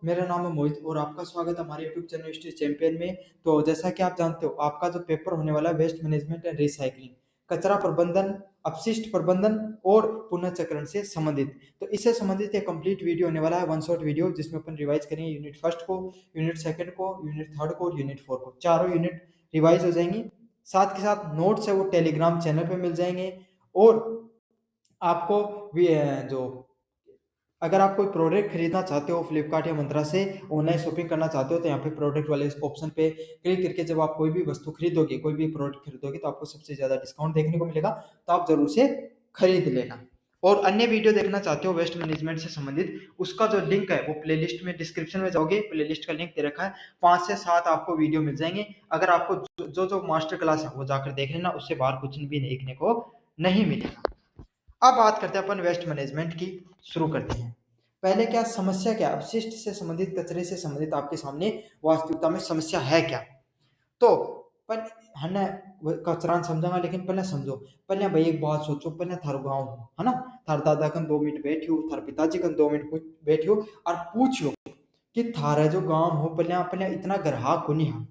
मेरा नाम है मोहित और आपका स्वागत है हमारे यूट्यूब चैनल हिस्ट्री चैंपियन में। तो जैसा कि आप जानते हो, आपका जो पेपर होने वाला है वेस्ट मैनेजमेंट एंड रिसाइकलिंग, कचरा प्रबंधन, अपशिष्ट प्रबंधन और पुनर्चक्रण से संबंधित। तो इससे संबंधित एक कंप्लीट वीडियो होने वाला है, वन शॉट वीडियो, जिसमें अपन रिवाइज करेंगे यूनिट फर्स्ट को, यूनिट सेकंड को, यूनिट थर्ड को और यूनिट फोर को। चारों यूनिट रिवाइज हो जाएंगी। साथ के साथ नोट्स है वो टेलीग्राम चैनल पे मिल जाएंगे। और आपको जो अगर आप कोई प्रोडक्ट खरीदना चाहते हो फ्लिपकार्ट या मंत्रा से, ऑनलाइन शॉपिंग करना चाहते हो, तो यहाँ पे प्रोडक्ट वाले ऑप्शन पे क्लिक करके जब आप कोई भी वस्तु खरीदोगे, कोई भी प्रोडक्ट खरीदोगे, तो आपको सबसे ज्यादा डिस्काउंट देखने को मिलेगा। तो आप जरूर से खरीद लेना। और अन्य वीडियो देखना चाहते हो वेस्ट मैनेजमेंट से संबंधित, उसका जो लिंक है वो प्लेलिस्ट में डिस्क्रिप्शन में जाओगे, प्लेलिस्ट का लिंक दे रखा है। 5 से 7 आपको वीडियो मिल जाएंगे। अगर आपको जो मास्टर क्लास है वो जाकर देख लेना, उससे बाहर कुछ भी देखने को नहीं मिलेगा। अब बात करते हैं अपन वेस्ट मैनेजमेंट की, शुरू करते हैं। पहले क्या समस्या, क्या अपशिष्ट से संबंधित, कचरे से संबंधित आपके सामने वास्तविकता में समस्या है क्या। तो पर है कचरा समझाऊंगा, लेकिन पहले समझो। पहले भाई एक बात सोचो, पहले थारो गाँव हो, है ना, थार दादा कन 2 मिनट बैठी हो, थार पिताजी कन 2 मिनट बैठी हो और पूछो कि थारा जो गांव हो पहले पहले इतना ग्राहक को नहीं है।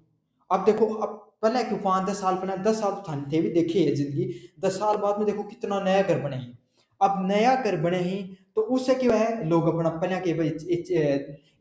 अब देखो, अब पहले क्यों 5-10 साल पहले, 10 साल तो थाने थे भी देखी है जिंदगी, 10 साल बाद में देखो कितना नया घर बने हैं। अब नया घर बने ही तो उससे क्या है, लोग अपना पहले के भाई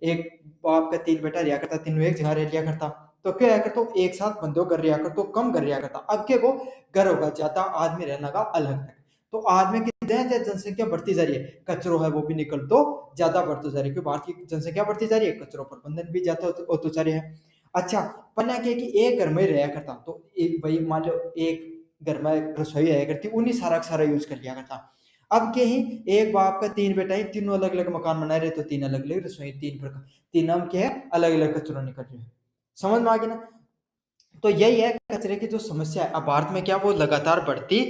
एक बाप का 3 बेटा रिया करता, तीनों एक जगह रह लिया करता, तो क्या करता तो एक साथ बंदो कर रिया कर, तो कम कर रिया करता। अब क्या वो घर होगा ज्यादा, आदमी रहना का अलग है। तो आदमी की जनसंख्या बढ़ती जा रही है, कचरो है वो भी निकल तो ज्यादा बढ़ती जा रही है, क्योंकि भारत की जनसंख्या बढ़ती जा रही है, कचरो प्रबंधन भी ज्यादा होता जा रहा है। अच्छा, पहले क्या कि एक घर में रहा करता, तो एक भाई मान लो एक घर में रसोई रहा करती, उन्हीं सारा सारा यूज कर लिया करता। अब क्या ही, एक बाप का 3 बेटा ही, तीनों अलग अलग मकान बना रहे, तो 3 अलग अलग रसोई, 3 प्रकार, 3 नाम क्या है, अलग अलग कचरा निकल रहे हैं। समझ में आ गया ना। तो यही है कचरे की जो समस्या है, अब भारत में क्या वो लगातार बढ़ती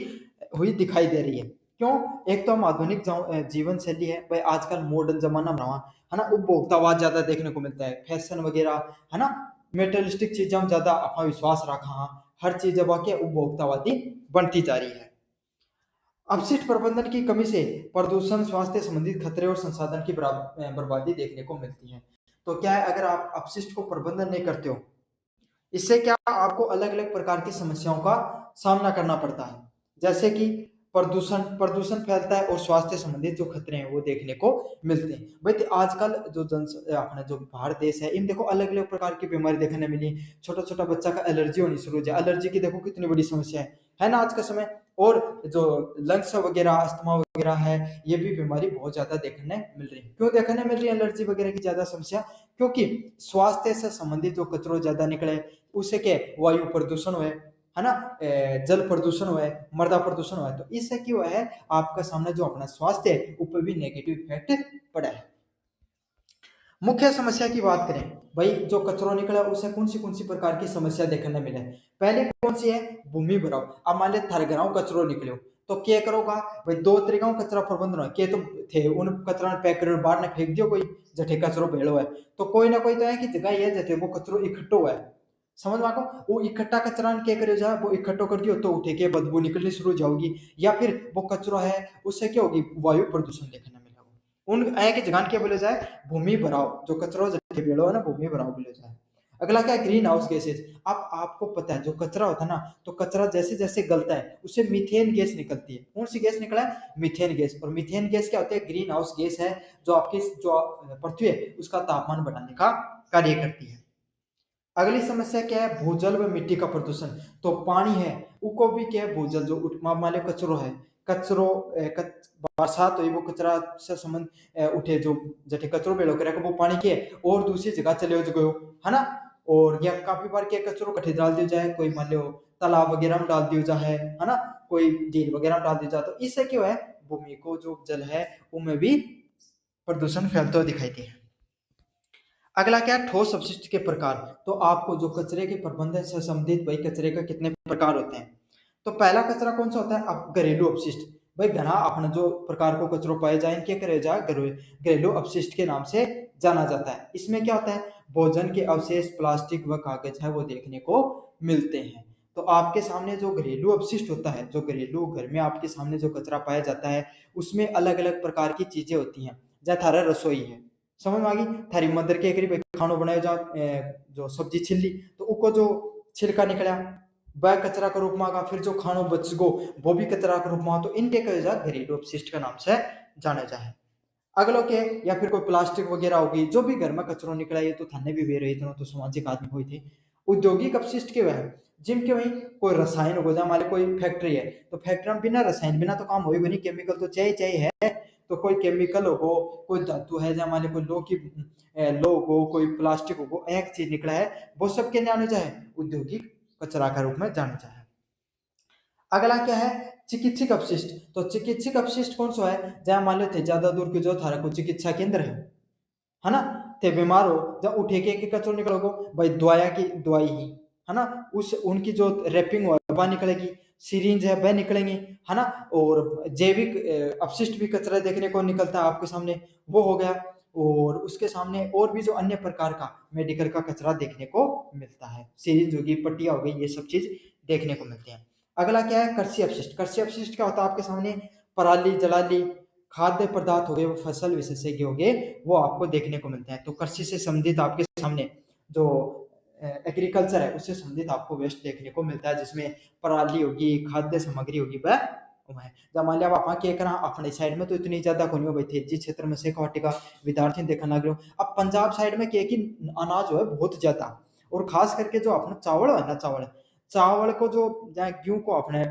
हुई दिखाई दे रही है। क्यों? एक तो हम आधुनिक जीवन शैली है भाई, आजकल मॉडर्न जमाना में रहा है ना, उपभोक्तावाद ज्यादा देखने को मिलता है, फैशन वगैरह, है ना, मेटेरियलिस्टिक चीजों में ज्यादा अपना विश्वास रखा, हर चीज अब आके उपभोक्तावादी बनती जा रही है। अपशिष्ट प्रबंधन की कमी से प्रदूषण, स्वास्थ्य संबंधित खतरे और संसाधन की बर्बादी देखने को मिलती है। तो क्या है, अगर आप अपशिष्ट को प्रबंधन नहीं करते हो, इससे क्या आपको अलग अलग प्रकार की समस्याओं का सामना करना पड़ता है। जैसे कि प्रदूषण प्रदूषण फैलता है और स्वास्थ्य संबंधित जो खतरे हैं वो देखने को मिलते हैं। भाई तो आजकल जो अपना जो भारत देश है, इन देखो अलग अलग प्रकार की बीमारी देखने मिली। छोटा छोटा बच्चा का एलर्जी होनी शुरू हो जाए, एलर्जी की देखो कितनी बड़ी समस्या है ना आज का समय। और जो लंग्स वगैरह, अस्थमा वगैरह है, ये भी बीमारी बहुत ज्यादा देखने मिल रही है। क्यों देखने मिल रही है एलर्जी वगैरह की ज्यादा समस्या? क्योंकि स्वास्थ्य से संबंधित जो कचरो ज्यादा निकले, उससे क्या वायु प्रदूषण हुए, है ना, जल प्रदूषण हुआ है, मृदा प्रदूषण हुआ है, तो इससे क्या हुआ है, आपका सामने जो अपना स्वास्थ्य है ऊपर भी नेगेटिव इफेक्ट पड़ा है। मुख्य समस्या की बात करें, भाई जो कचरो निकला उससे कौन सी प्रकार की समस्या देखने मिले। पहले कौन सी है, भूमि भराव। अब मान लिया थारे गाँव कचरो निकलो, तो क्या करोगा भाई, 2 तरीका कचरा प्रबंधन है, के तो थे उन कचरा पैक कर बाहर ने फेंक दियो, कोई जठे कचरो भेड़ो है, तो कोई ना कोई तो है कि जगह है जठे वो कचरो इकट्ठो है। समझ में आको, वो इकट्ठा कचरा क्या करे जाए, वो इकट्ठो कर दियो तो उठे के बदबू निकलनी शुरू हो जाओगी, या फिर वो कचरा है उससे क्या होगी, वायु प्रदूषण देखने मिलेगा। उन आए के जगह क्या बोले जाए, भूमि भराव, जो कचरा भेड़ो है ना, भूमि भराव बोले जाए। अगला क्या है, ग्रीन हाउस गैसेज। अब आपको पता है जो कचरा होता है ना, तो कचरा जैसे जैसे गलता है उससे मीथेन गैस निकलती है। कौन सी गैस निकला है, मीथेन गैस। और मीथेन गैस क्या होती है, ग्रीन हाउस गैस है, जो आपकी जो पृथ्वी है उसका तापमान बढ़ाने का कार्य करती है। अगली समस्या क्या है, भूजल व मिट्टी का प्रदूषण। तो पानी है उसको भी क्या है, भूजल जो मान लो कचरो है, कचरो बरसात हुई, वो कचरा से संबंध उठे, जो जठे कचरो बेड़ो करे वो पानी के और दूसरी जगह चले गयो, है ना। और या काफी बार क्या कचरो कठे डाल दिया जाए, कोई मान लो तालाब वगैरह में डाल दिया जाए, है ना, कोई झील वगैरह में डाल दिया जाए, तो इससे क्या है, भूमि को जो जल है उनमें भी प्रदूषण फैलता हुआ दिखाई दिया। अगला क्या है, ठोस अपशिष्ट के प्रकार। तो आपको जो कचरे के प्रबंधन से संबंधित भाई कचरे का कितने प्रकार होते हैं। तो पहला कचरा कौन सा होता है, अब घरेलू अपशिष्ट। भाई घना अपना जो प्रकार को कचरो पाए जाए, क्या करे जाए, घरेलू अपशिष्ट के नाम से जाना जाता है। इसमें क्या होता है, भोजन के अवशेष, प्लास्टिक व कागज है वो देखने को मिलते हैं। तो आपके सामने जो घरेलू अपशिष्ट होता है, जो घरेलू घर में आपके सामने जो कचरा पाया जाता है, उसमें अलग अलग प्रकार की चीजें होती हैं। जैसे थारा रसोई है, समझ में आ गई। थारी मदर के करीब खानो बनायो जो सब्जी छिली तो उको जो छिलका निकला वह कचरा का रूप में आगा, फिर जो खानो बच गो वो भी कचरा का रूप में, तो इनके घरेलू अपशिष्ट का नाम से जाना जाए। अगलो के या फिर कोई प्लास्टिक वगैरह होगी जो भी घर में कचरो निकला, ये तो थाने भी वे रही थे तो सामाजिक आदमी हुई थी। औद्योगिक अपशिष्ट के वह जिनके वही कोई रसायन हो जाए, हमारे कोई फैक्ट्री है तो फैक्ट्री में बिना रसायन बिना तो काम हो ही बनी, केमिकल तो चाहिए चाहिए है। तो कोई केमिकल हो, कोई धातु है जहाँ हमारे कोई लो हो, कोई प्लास्टिक हो, एक चीज निकला है वो सब के जाने चाहे औद्योगिक कचरा का रूप में जाना चाहे। अगला क्या है चिकित्सक अपशिष्ट। तो चिकित्सक अपशिष्ट कौन सा है, जहां मान लो थे ज्यादा दूर के जो थारा को चिकित्सा केंद्र है ना, थे बीमार हो जब उठे के कचरो निकलोगो भाई दवाया की दवाई ही है ना, उस उनकी जो रैपिंग वह निकलेगी, सीरींज है वह निकलेंगी है ना। और जैविक अपशिष्ट भी कचरा देखने को निकलता है आपके सामने, वो हो गया। और उसके सामने और भी जो अन्य प्रकार का मेडिकल का कचरा देखने को मिलता है, सीरींज होगी, पट्टियां हो गई, ये सब चीज देखने को मिलती है। अगला क्या है कृषि अपशिष्ट। कृषि अपशिष्ट क्या होता है आपके सामने, पराली जलाली, खाद्य पदार्थ हो गए, वो फसल विशेषज्ञ हो गए, वो आपको देखने को मिलते हैं। तो कृषि से संबंधित आपके सामने जो एग्रीकल्चर है उससे संबंधित आपको वेस्ट देखने को मिलता है, जिसमें पराली होगी, खाद्य सामग्री होगी, वह है। जब मान लिया आप क्या करा अपने साइड में तो इतनी ज्यादा कोनी हो भाई थे जिस क्षेत्र में से का विद्यार्थी देखने लग रहे हो। अब पंजाब साइड में क्या कि अनाज हो है बहुत ज्यादा, और खास करके जो अपना चावल है ना, चावल को जो गेहूं को अपने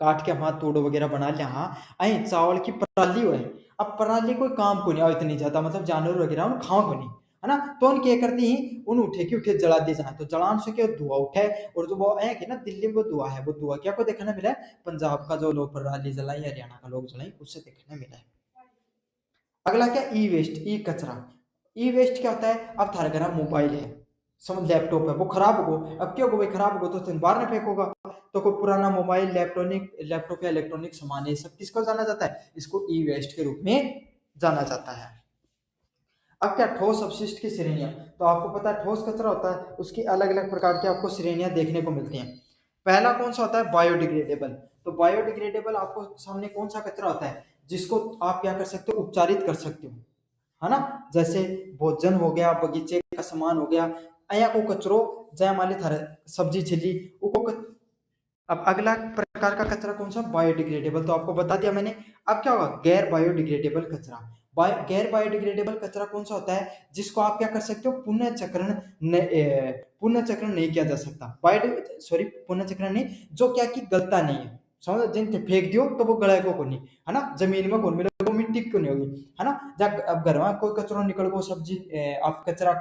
काट के हाथ तोड़ो वगैरह बना लिया, हाँ आई चावल की पराली हो है। अब पराली कोई काम को नहीं आओ इतनी ज्यादा, मतलब जानवर वगैरह उन खाओ को नहीं है ना, तो उन क्या करती ही उन उठे के उठे जला दिए जाए, तो जलान से क्या धुआं उठे। और जो वो है कि ना दिल्ली में वो धुआं है, वो धुआं क्या को देखने मिला है, पंजाब का जो लोग पराली जलाई, हरियाणा का लोग जलाई, उससे देखने मिला है। अगला क्या ई वेस्ट, ई कचरा। ई वेस्ट क्या होता है, अब थारे घर मोबाइल है, समझ लैपटॉप है, वो खराब हो, अब क्या होगा भाई खराब हो तो तुम बाहर में फेंकोगा। तो कोई पुराना मोबाइल लैपटॉप या इलेक्ट्रॉनिक सामान है, सब किसको जाना जाता है, इसको ई वेस्ट के रूप में जाना जाता है। अब क्या ठोस अपशिष्ट की श्रेणियां। तो आपको पता है ठोस कचरा होता है, उसकी अलग अलग प्रकार की आपको श्रेणियां देखने को मिलती हैं। पहला कौन सा होता है बायोडिग्रेडेबल। तो बायोडिग्रेडेबल आपको सामने कौन सा कचरा होता है जिसको आप क्या कर सकते हो, उपचारित कर सकते हो, है ना। जैसे भोजन हो गया, बगीचे का सामान हो गया, अया को कचरो जय माले थारे सब्जी छिली उको अब अगला प्रकार का कचरा कौन सा बायोडिग्रेडेबल, तो आपको बता दिया मैंने। अब क्या होगा गैर बायोडिग्रेडेबल कचरा। गैर बायोडिग्रेडेबल कचरा कौन सा होता है जिसको आप क्या कर सकते हो पुनः चक्रण नहीं किया जा सकता, पुनः चक्रण नहीं, जो क्या कि गलता नहीं है, समझ जिन फेंक दियो तो वो गलेगो को नहीं, है ना, जमीन में कौन मिले वो मिट्टी क्यों नहीं होगी, है ना। जब अब घर में कोई कचरो निकल गो सब्जी आप कचरा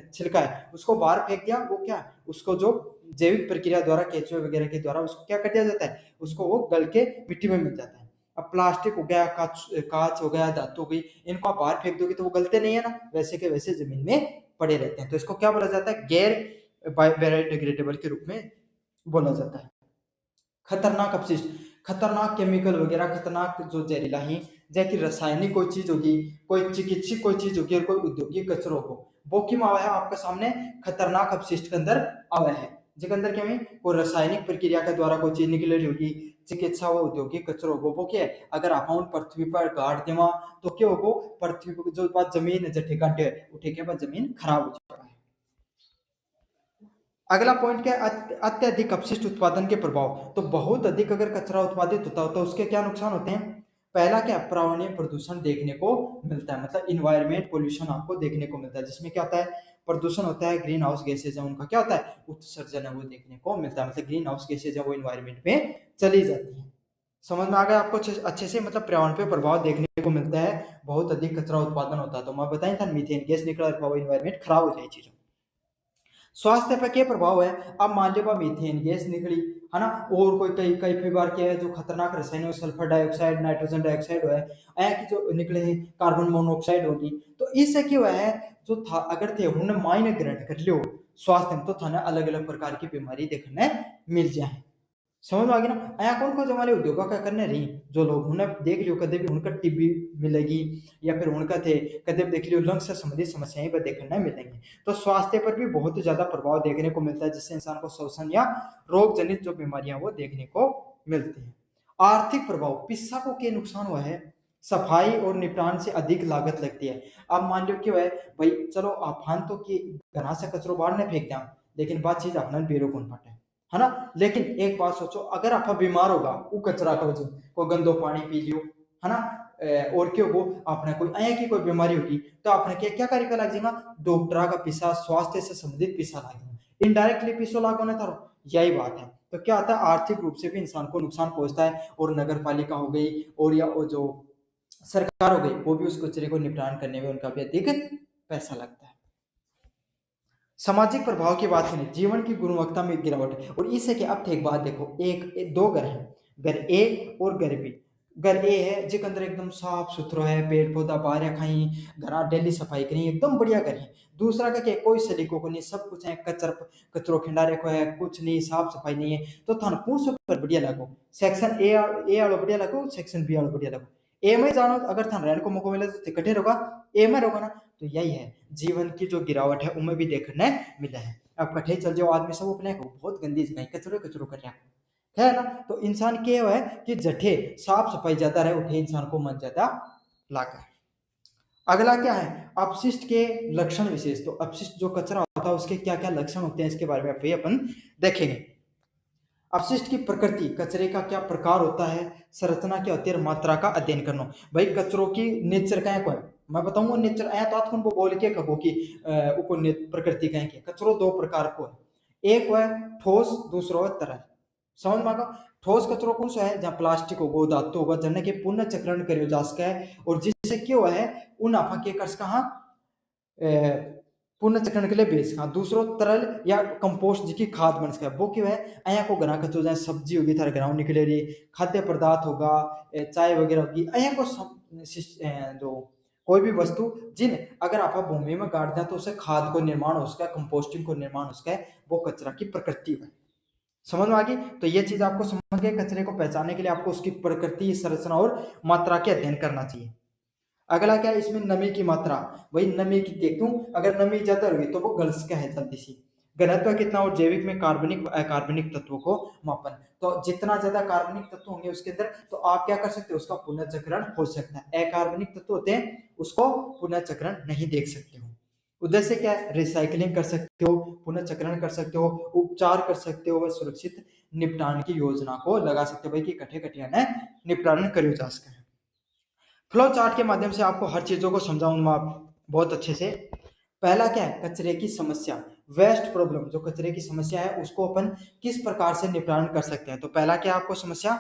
छिलका है उसको बाहर फेंक दिया, वो क्या उसको जो जैविक प्रक्रिया द्वारा केचुए वगैरह के द्वारा उसको क्या कर दिया जाता है, उसको वो गल के मिट्टी में मिल जाता है। अब प्लास्टिक हो गया, कांच हो गया, धातु हो गई, इनको आप बाहर फेंक दोगे तो वो गलते नहीं है ना, वैसे के वैसे जमीन में पड़े रहते हैं, तो इसको क्या बोला जाता है गैर बायोडिग्रेडेबल के रूप में बोला जाता है। खतरनाक अपशिष्ट, खतरनाक केमिकल वगैरह, खतरनाक जो जहरीला ही जैसे कि रासायनिक कोई चीज होगी, कोई चिकित्सक कोई चीज होगी, और कोई औद्योगिक कचरो हो, वो क्यों आवा है आपके सामने खतरनाक अपशिष्ट के अंदर आवा है, जिसके अंदर क्या है कोई रासायनिक प्रक्रिया के द्वारा कोई चीज निकल रही होगी, चिकित्सा व औद्योगिक कचरो हो, वो क्या है अगर आप पृथ्वी पर गाड़ देवा तो क्या होगा, पृथ्वी पर जो बात जमीन जठे गांठे उठे के बाद जमीन खराब हो जाएगा। अगला पॉइंट क्या है अत्यधिक अपशिष्ट उत्पादन के प्रभाव। तो बहुत अधिक अगर कचरा उत्पादित होता हो तो उसके क्या नुकसान होते हैं। पहला क्या पर्यावरणीय प्रदूषण देखने को मिलता है, मतलब इन्वायरमेंट पोल्यूशन आपको देखने को मिलता है, जिसमें क्या होता है प्रदूषण होता है, ग्रीन हाउस गैसेज है उनका क्या होता है उत्सर्जन है वो देखने को मिलता है, मतलब ग्रीन हाउस गैसेज है वो इन्वायरमेंट में चली जाती है। समझ में आ गया आपको अच्छे से, मतलब पर्यावरण पे प्रभाव देखने को मिलता है, बहुत अधिक कचरा उत्पादन होता है, तो मैं बताया था मीथेन गैस निकला इन्वायरमेंट खराब हो जाए चीजों। स्वास्थ्य पर क्या प्रभाव है, अब मान लो मीथेन गैस निकली है ना, और कोई कई कई बार क्या है जो खतरनाक रसायन है सल्फर डाइऑक्साइड नाइट्रोजन डाइऑक्साइड है, ऐ की जो निकले हैं कार्बन मोनोऑक्साइड होगी, तो इससे क्या हुआ है जो था अगर थे उन्होंने मायने ग्रहण कर लियो स्वास्थ्य में, तो थाने अलग अलग प्रकार की बीमारी देखने मिल जाए। समझ में आ गया ना, अया कौन को जमाने उद्योग का करने रही जो लोग उन्हें देख लियो कदे भी उनका टीबी मिलेगी, या फिर उनका थे कदे भी देख लियो लंग से संबंधित समस्याएं भी देखने मिलेंगी, तो स्वास्थ्य पर भी बहुत ज्यादा प्रभाव देखने को मिलता है, जिससे इंसान को श्वसन या रोग जनित जो बीमारियां वो देखने को मिलती है। आर्थिक प्रभाव पिस्सा को क्या नुकसान हुआ है, सफाई और निपटान से अधिक लागत लगती है। अब मान लो क्यों है भाई, चलो आप तो कि घना से कचरो बाहर ने फेंक दिया, लेकिन बात चीज अपना बेरो कौन पाटे, है ना। लेकिन एक बात सोचो, अगर आप बीमार होगा वो कचरा का वजह, कोई गंदो पानी पी लियो, है ना, और क्यों वो आपने कोई आया की कोई बीमारी होगी, तो आपने क्या क्या कार्य लग जाएगा, डॉक्टर का पैसा, स्वास्थ्य से संबंधित पैसा लागेगा, इनडायरेक्टली पैसों लागो ना थारो, यही बात है। तो क्या होता है, आर्थिक रूप से भी इंसान को नुकसान पहुंचता है, और नगर पालिका हो गई और या वो जो सरकार हो गई, वो भी उस कचरे को निपटान करने में उनका भी अधिक पैसा लगता है। सामाजिक प्रभाव की बात करें, जीवन की गुणवत्ता में गिरावट, और इससे कि अब एक बात देखो, दो घर हैं, घर ए और घर बी। घर ए है जिसके अंदर एकदम साफ सुथरा है, पेड़ पौधा बाहर खाई, घर डेली सफाई करी, एकदम बढ़िया घर है। दूसरा का क्या, कोई सलीकों को नहीं, सब कुछ है कचरो खिंडा रखो है, कुछ नहीं, साफ सफाई नहीं है, तो थान कौन सा पर बढ़िया लगो, सेक्शन ए वाला बढ़िया लगो, सेक्शन बी वाला बढ़िया लगो। ए में जानो, अगर थान रहने को मौका मिले तो कटे रहोगा, ए में रहोगा ना। तो यही है, जीवन की जो गिरावट है उनमें भी देखने मिला है। अब कठे चल जाओ आदमी सब अपने को बहुत गंदी जगह कचरो कचरो कर रहा है ना। तो इंसान क्या है कि जठे साफ सफाई ज्यादा रहे, उठे इंसान को मन ज्यादा लागा है। अगला क्या है, अपशिष्ट के लक्षण विशेष। तो अपशिष्ट जो कचरा होता है उसके क्या क्या लक्षण होते हैं, इसके बारे में अपन देखेंगे। अपशिष्ट की प्रकृति, कचरे का क्या प्रकार होता है, संरचना क्या होती है, और मात्रा का अध्ययन करना। भाई कचरों की नेचर का है, मैं बताऊंगा नेचर आया तो आपको बोल के कहो कि प्रकृति का है। कचरो दो प्रकार को है, एक है ठोस, दूसरा है तरल। समझ में आ, ठोस कचरो कौन सा है, जहाँ प्लास्टिक होगा, धातु होगा, जन के पुनः चक्रण करो जा सके है, और जिससे क्यों है उन आपा के कर कहा पुनर्चक्रण के लिए बेच। हाँ, दूसरो तरल या कंपोस्ट जिसकी खाद बन सके, वो क्यों है, अया को घना कचो, जाए सब्जी होगी थारे घराव निकले रही, खाद्य पदार्थ होगा, चाय वगैरह होगी, अया को जो कोई भी वस्तु जिन अगर आप भूमि में गाड़ दें तो उससे खाद को निर्माण हो सका, कंपोस्टिंग को निर्माण हो सका, वो कचरा की प्रकृति है। समझ में आ गई। तो ये चीज आपको समझ गए, कचरे को पहचानने के लिए आपको उसकी प्रकृति, संरचना और मात्रा के अध्ययन करना चाहिए। अगला क्या है, इसमें नमी की मात्रा। वही नमी की देखूं, अगर नमी ज्यादा होगी तो वो गल का है जल्दी सी। घनत्व कितना, और जैविक में कार्बनिक अकार्बनिक तत्वों को मापन। तो जितना ज्यादा कार्बनिक तत्व होंगे उसके अंदर, तो आप क्या कर सकते हो, उसका पुनर्चक्रण हो सकता है। अकार्बनिक तत्व होते हैं उसको पुनर्चक्रण नहीं देख सकते हो। उद्देश्य क्या है, रिसाइकलिंग कर सकते हो, पुनर्चक्रण कर सकते हो, उपचार कर सकते हो, सुरक्षित निपटान की योजना को लगा सकते हो, भाई कि कठे कठिया ने निपटान करो जा सके। फ्लो चार्ट के माध्यम से आपको हर चीजों को समझाऊंगा बहुत अच्छे से। पहला क्या है, कचरे की समस्या, वेस्ट प्रॉब्लम। जो कचरे की समस्या है उसको अपन किस प्रकार से निपटान कर सकते हैं। तो पहला क्या आपको समस्या,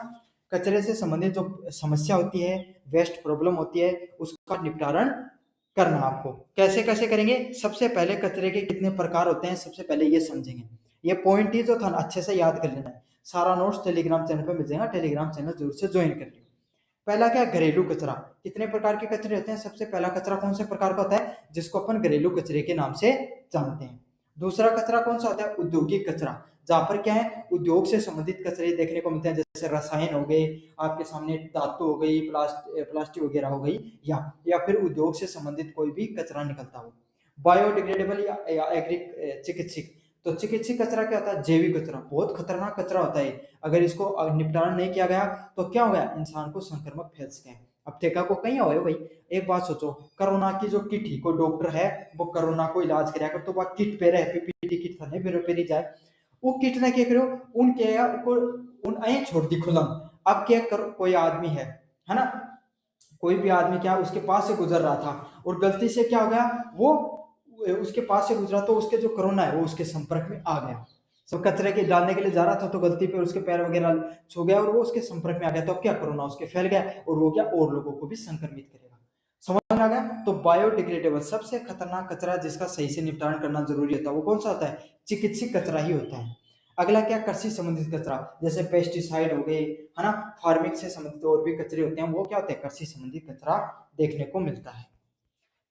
कचरे से संबंधित जो समस्या होती है, वेस्ट प्रॉब्लम होती है, उसका निपटारण करना। आपको कैसे कैसे करेंगे, सबसे पहले कचरे के कितने प्रकार होते हैं, सबसे पहले ये समझेंगे। ये पॉइंट ही जो था अच्छे से याद कर लेना है। सारा नोट्स टेलीग्राम चैनल पर मिल जाएगा, टेलीग्राम चैनल जरूर से ज्वाइन कर लियो। पहला क्या, घरेलू कचरा। कितने प्रकार के कचरे होते हैं, सबसे पहला कचरा कौन से प्रकार का होता है, जिसको अपन घरेलू कचरे के नाम से जानते हैं। दूसरा कचरा कौन सा होता है, औद्योगिक कचरा, जहां पर क्या है, उद्योग से संबंधित कचरे देखने को मिलते हैं, जैसे रसायन हो गए, आपके सामने धातु हो गई, प्लास्टिक वगैरह हो गई, या फिर उद्योग से संबंधित कोई भी कचरा निकलता हो। बायोडिग्रेडेबल या एग्री चिकित्सिक। तो चिकित्सिक कचरा क्या होता है, जैविक कचरा, बहुत खतरनाक कचरा होता है। अगर इसको निपटान नहीं किया गया तो क्या हो गया, इंसान को संक्रमक फैल सके। अब टेका को कहीं हो भाई, एक बात सोचो, कोरोना की जो किट ही, कोई डॉक्टर है वो कोरोना को इलाज कराया कर, तो वह किट पे रहे, पीपीटी किट था नहीं पेरी जाए, वो किट ने क्या करो, उनके उन अं छोड़ दी खुलम। अब क्या करो, कोई आदमी है ना, कोई भी आदमी क्या उसके पास से गुजर रहा था, और गलती से क्या हो गया, वो उसके पास से गुजरा, तो उसके जो कोरोना है वो उसके संपर्क में आ गया। सब कचरे के डालने के लिए जा रहा था, तो गलती पे उसके पैर वगैरह छू गया और वो उसके संपर्क में आ गया, तो अब क्या, कोरोना उसके फैल गया, और वो क्या और लोगों को भी संक्रमित करेगा। समझ में आ गया। तो बायोडिग्रेडेबल सबसे खतरनाक कचरा जिसका सही से निपटान करना जरूरी होता है, वो कौन सा होता है, चिकित्सिक कचरा ही होता है। अगला क्या, कृषि संबंधित कचरा, जैसे पेस्टिसाइड हो गए, है ना, फार्मिंग से संबंधित और भी कचरे होते हैं, वो क्या होते हैं, कृषि संबंधित कचरा देखने को मिलता है।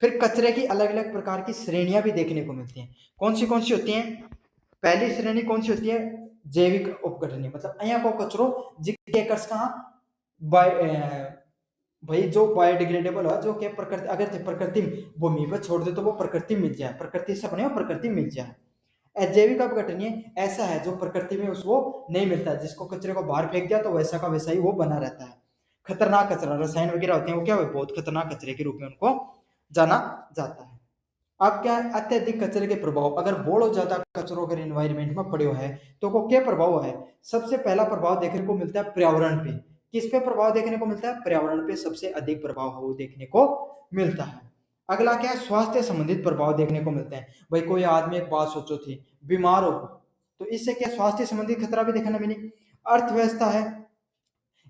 फिर कचरे की अलग अलग प्रकार की श्रेणियां भी देखने को मिलती हैं। कौन सी होती हैं, पहली श्रेणी कौन सी होती है, जैविक उपघटनीय, मतलब अया को कचरो जिसके कहा भाई जो बायोडिग्रेडेबल है, जो कि प्रकृति अगर प्रकृति भूमि पर छोड़ दे तो वो प्रकृति मिल जाए, प्रकृति से बने प्रकृति मिल जाए। अजैविक अपघटनीय ऐसा है जो प्रकृति में उसको नहीं मिलता, जिसको कचरे को बाहर फेंक दिया तो वैसा का वैसा ही वो बना रहता है। खतरनाक कचरा, रसायन वगैरह होते हैं वो क्या हुए, बहुत खतरनाक कचरे के रूप में उनको जाना जाता है। अब क्या है, अत्यधिक कचरे के प्रभाव, अगर बहुत ज्यादा कचरों अगर इन्वायरमेंट में पड़े है तो को क्या प्रभाव है, सबसे पहला प्रभाव देखने को मिलता है पर्यावरण पे। किस पे प्रभाव देखने को मिलता है, पर्यावरण पे सबसे अधिक प्रभाव वो देखने को मिलता है। अगला क्या है, स्वास्थ्य संबंधित प्रभाव देखने को मिलते हैं। भाई कोई आदमी, एक बात सोचो थी, बीमार हो तो इससे क्या स्वास्थ्य संबंधी खतरा भी देखने मिली। अर्थव्यवस्था है,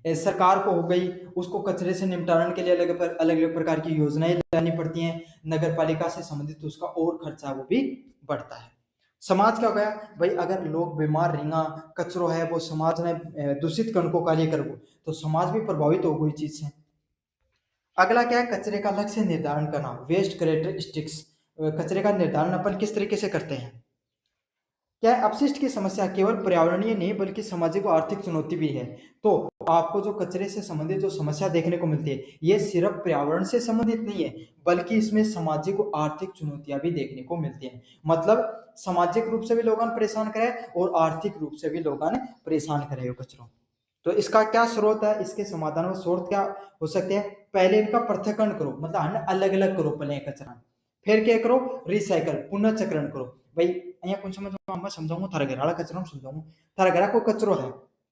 सरकार को हो गई, उसको कचरे से निपटारण के लिए अलग अलग प्रकार की योजनाएं लानी पड़ती हैं, नगर पालिका से संबंधित उसका और खर्चा वो भी बढ़ता है। समाज क्या हो गया, भाई अगर लोग बीमार रहेंगे, कचरो है वो समाज में दूषित कण को कार्य कर, तो समाज भी प्रभावित हो गई चीज से। अगला क्या है, कचरे का लक्ष्य निर्धारण करना, वेस्ट कैरेक्टरिस्टिक्स, कचरे का निर्धारण अपन किस तरीके से करते हैं। क्या है, अपशिष्ट की समस्या केवल पर्यावरणीय नहीं बल्कि सामाजिक और आर्थिक चुनौती भी है। तो आपको जो कचरे से संबंधित जो समस्या देखने को मिलती है, ये सिर्फ पर्यावरण से संबंधित नहीं है बल्कि इसमें सामाजिक और आर्थिक चुनौतियां भी देखने को मिलती हैं। मतलब सामाजिक रूप से भी लोग परेशान करे और आर्थिक रूप से भी लोग परेशान करे हो कचरों। तो इसका क्या स्रोत है, इसके समाधान में स्रोत क्या हो सकते हैं, पहले इनका पृथक्करण करो, मतलब अलग अलग करो पहले कचरा, फिर क्या करो, रिसाइकल पुनर्चक्रण करो। भाई અહીંયા कुछ समझ में समझाऊंगा, थारा घर वाला कचरा समझाऊंगा, थारा घर को कचरो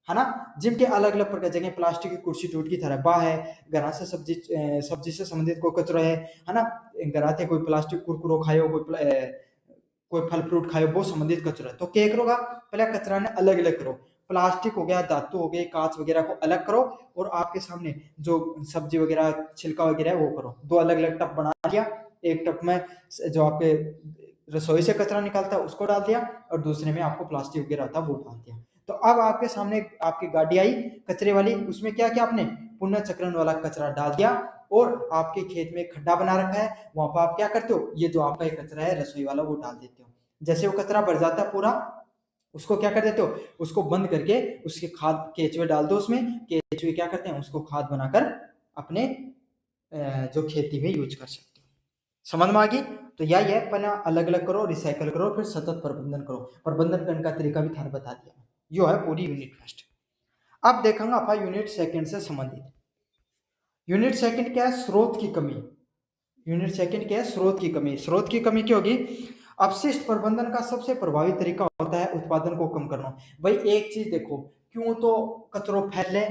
है ना, जिनके अलग अलग प्रकार जगह प्लास्टिक की कुर्सी टूट की थारा बा है, घर से सब्जी से संबंधित कोई कचरो है ना, घर आते कोई प्लास्टिक कुरकुरो खायो, कोई फल फ्रूट खायो, वो संबंधित कचरा है। तो क्या करोगा, पहले कचरा ने अलग अलग करो, प्लास्टिक हो गया, धातु हो गई, कांच वगैरह को अलग करो, और आपके सामने जो सब्जी वगैरह छिलका वगैरह है वो करो, दो अलग अलग टब बना दिया, एक टब में जो आपके रसोई से कचरा निकलता है उसको डाल दिया, और दूसरे में आपको प्लास्टिक वगैरह आता है वो डाल दिया। तो अब आपके सामने आपकी गाड़ी आई कचरे वाली, उसमें क्या क्या आपने पुनर्चक्रण वाला कचरा डाल दिया, और आपके खेत में खड्डा बना रखा है, वहां पर आप क्या करते हो, ये जो आपका कचरा है रसोई वाला वो डाल देते हो। जैसे वो कचरा भर जाता है पूरा, उसको क्या कर देते हो, उसको बंद करके उसके खाद केचुए डाल दो, उसमें केचुए क्या करते हैं उसको खाद बनाकर अपने जो खेती में यूज कर सकते हो। समझ में आ गई। तो यही है, पहले अलग अलग करो, रिसाइकल करो, फिर सतत प्रबंधन करो, प्रबंधन करने का तरीका भी थाने बता दिया, यो है पूरी यूनिट फर्स्ट। अब देखेंगे अपन यूनिट सेकंड से संबंधित। यूनिट सेकंड क्या है, स्रोत की कमी। यूनिट सेकंड क्या है, स्रोत की कमी। स्रोत की कमी क्या होगी, अपशिष्ट प्रबंधन का सबसे प्रभावी तरीका होता है उत्पादन को कम करना। भाई एक चीज देखो, क्यों तो कचरो फैले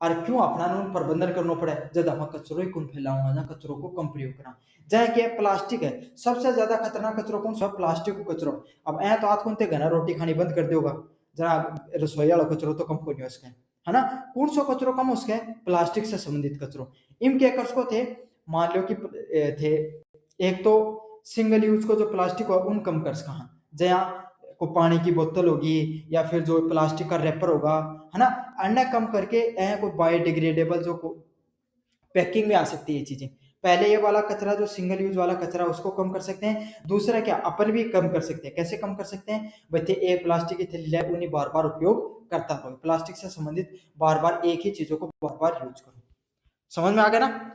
और क्यों अपना प्रबंधन करना पड़े, जब हम कचरो ही कौन फैलाऊंगा ना, कचरो को कम प्रयोग करना। चाहे क्या प्लास्टिक है, सबसे ज्यादा खतरनाक कचरो कौन सा, प्लास्टिक को कचरो। अब ऐ तो आज कौन ते घना रोटी खानी बंद कर दोगा, जरा रसोई वाला कचरो तो कम को नहीं उसके, है ना, कौन सा कचरो कम उसके, प्लास्टिक से संबंधित कचरो। इन के को थे, मान लो कि थे, एक तो सिंगल यूज को जो प्लास्टिक हो उन कम कर सका, जहाँ को पानी की बोतल होगी या फिर जो प्लास्टिक का रैपर होगा, है ना, अन्य कम करके को बायोडिग्रेडेबल जो पैकिंग में आ सकती है ये चीजें। पहले ये वाला कचरा जो सिंगल यूज वाला कचरा उसको कम कर सकते हैं। दूसरा क्या, अपन भी कम कर सकते हैं, कैसे कम कर सकते हैं, बच्चे एक प्लास्टिक की थैली लाए, उन्हें बार बार उपयोग करता रहो, प्लास्टिक से संबंधित बार बार एक ही चीजों को बार बार यूज करो। समझ में आ गया ना,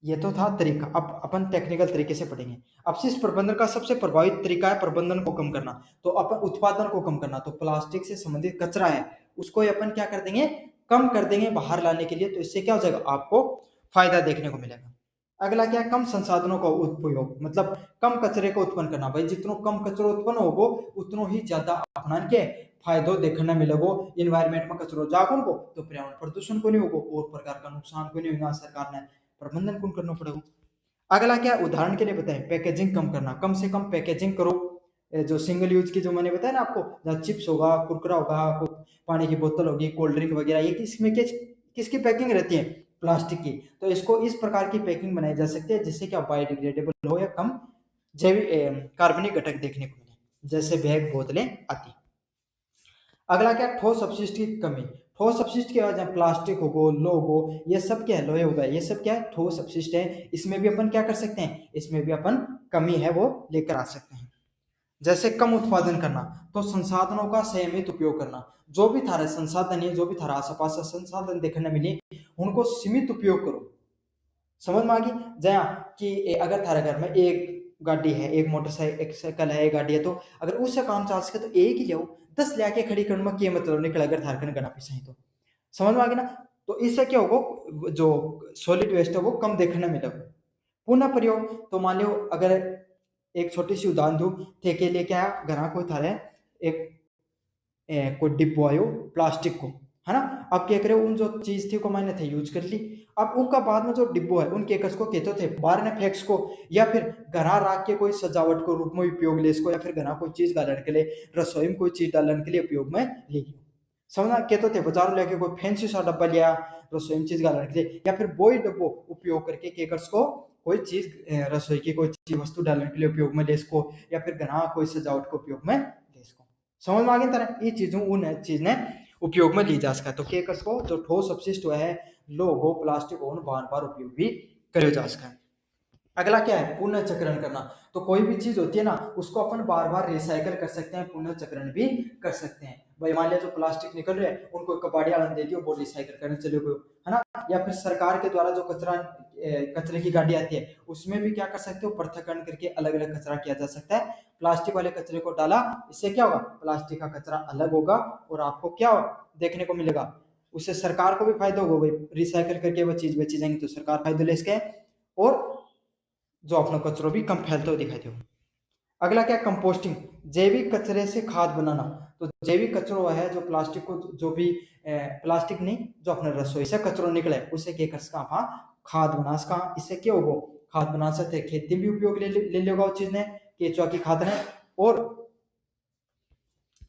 ये तो था तरीका। अब अपन टेक्निकल तरीके से पढ़ेंगे। अपशिष्ट प्रबंधन का सबसे प्रभावित तरीका है प्रबंधन को कम करना, तो अपन उत्पादन को कम करना, तो प्लास्टिक से संबंधित कचरा है उसको अपन क्या कर देंगे, कम कर देंगे बाहर लाने के लिए, तो इससे क्या हो जाएगा, आपको फायदा देखने को मिलेगा। अगला क्या है, कम संसाधनों का उपयोग, मतलब कम कचरे को उत्पन्न करना। भाई जितना कम कचरो उत्पन्न होगो उतना ही ज्यादा अपना के फायदो देखने मिलेगो, इन्वायरमेंट में कचरो जागो को तो पर्यावरण प्रदूषण को नहीं होगो और प्रकार का नुकसान को नहीं होगा, सरकार ने प्रबंधन कौन करना पड़ेगा। अगला क्या, उदाहरण के लिए बताएं, पैकेजिंग कम करना, कम से कम पैकेजिंग करो। जो सिंगल यूज की जो मैंने बताया ना आपको, जहाँ चिप्स होगा, कुरकुरा होगा, पानी की बोतल होगी, कोल्ड ड्रिंक वगैरह, ये किसमें किसकी पैकिंग रहती है, प्लास्टिक की। तो इसको इस प्रकार की पैकिंग बनाई जा सकती है जिससे क्या बायोडिग्रेडेबल हो या कम जैविक कार्बनिक घटक देखने को मिले, जैसे बैग बोतलें आदि। अगला क्या, ठोस अपशिष्ट की कमी। ठोस अपशिष्ट क्या है, प्लास्टिक हो, लोह हो, ये सब क्या है, लोहे हो गए, ये सब क्या है, ठोस अपशिष्ट है। इसमें भी अपन क्या कर सकते हैं, इसमें भी अपन कमी है वो लेकर आ सकते हैं। जैसे कम उत्पादन करना, तो संसाधनों का संयमित उपयोग करना, जो भी थारा संसाधन है, जो भी थारा आस पास संसाधन देखने मिले उनको सीमित उपयोग करो। समझ में आ गई, जया कि अगर थारे घर में एक गाड़ी है, एक मोटरसाइकिल है, एक गाड़ी है, तो अगर उससे काम चल सके तो एक ही ले, 10 ले आके खड़ी करने में क्या मतलब निकल, अगर थारकन गना पैसा है तो। समझ में आ गई ना, तो इससे क्या होगा, जो सॉलिड वेस्ट है वो कम देखने मिलेगा। पुनः प्रयोग, तो मान लो अगर एक छोटी सी उदाहरण दूं, थे के लिए क्या घरा कोई थारे एक कोई डिब्बो आयो प्लास्टिक को, है ना। अब क्या करे, उन जो चीज थी को मैंने थे यूज कर ली। अब उनका बाद में जो डिब्बो है उनके कस को कहते थे बाहर ने फेंक्स को, या फिर घरा राख के कोई सजावट को रूप में उपयोग ले इसको, या फिर घरा कोई चीज डालन के लिए, रसोई में कोई चीज डालन के लिए उपयोग में ले। समझना, कहते थे बाजार लेके कोई फैंसी सा डब्बा लिया रसोई में चीज डालने के लिए, या फिर वही डब्बो उपयोग करके केकर्स को कोई चीज रसोई की कोई चीज वस्तु डालने के लिए उपयोग में ले इसको, या फिर घना कोई सजावट को उपयोग में ले इसको। समझ में आ गई तरह ये चीजों उन चीज ने उपयोग में ली जा सका। तो केकर्स को जो ठोस अपशिष्ट हुआ है, लोह हो प्लास्टिक हो, बार बार उपयोग भी करे जा सका है। अगला क्या है, पुनर्चक्रण करना। तो कोई भी चीज होती है ना उसको अपन बार बार रिसाइकल कर सकते हैं, पुनर्चक्रण भी कर सकते हैं। भाई मान लिया जो प्लास्टिक निकल रहे हैं उनको कबाड़ी आलन दे दियो, वो रिसाइकल करने चले गए, है ना। या फिर सरकार के द्वारा जो कचरे की गाड़ी आती है उसमें भी क्या कर सकते हो, पृथक्करण करके अलग अलग कचरा किया जा सकता है। प्लास्टिक वाले कचरे को डाला, इससे क्या होगा, प्लास्टिक का कचरा अलग होगा और आपको क्या देखने को मिलेगा, उससे सरकार को भी फायदा होगा। भाई रिसाइकल करके वो चीज बेची जाएंगी तो सरकार फायदा ले सके, और जो अपना कचरो भी कम फैलते हुए दिखाई दे। अगला क्या, कंपोस्टिंग, जैविक कचरे से खाद बनाना। तो जैविक कचरो है जो प्लास्टिक को, जो भी प्लास्टिक नहीं, जो अपने रसोई से कचरो निकले उसे क्या कर सका खाद बना सका। इससे क्या होगा, खाद बना सकते, खेती भी उपयोग ले लेगा उस चीज ने, केचुआ की खाद ने, और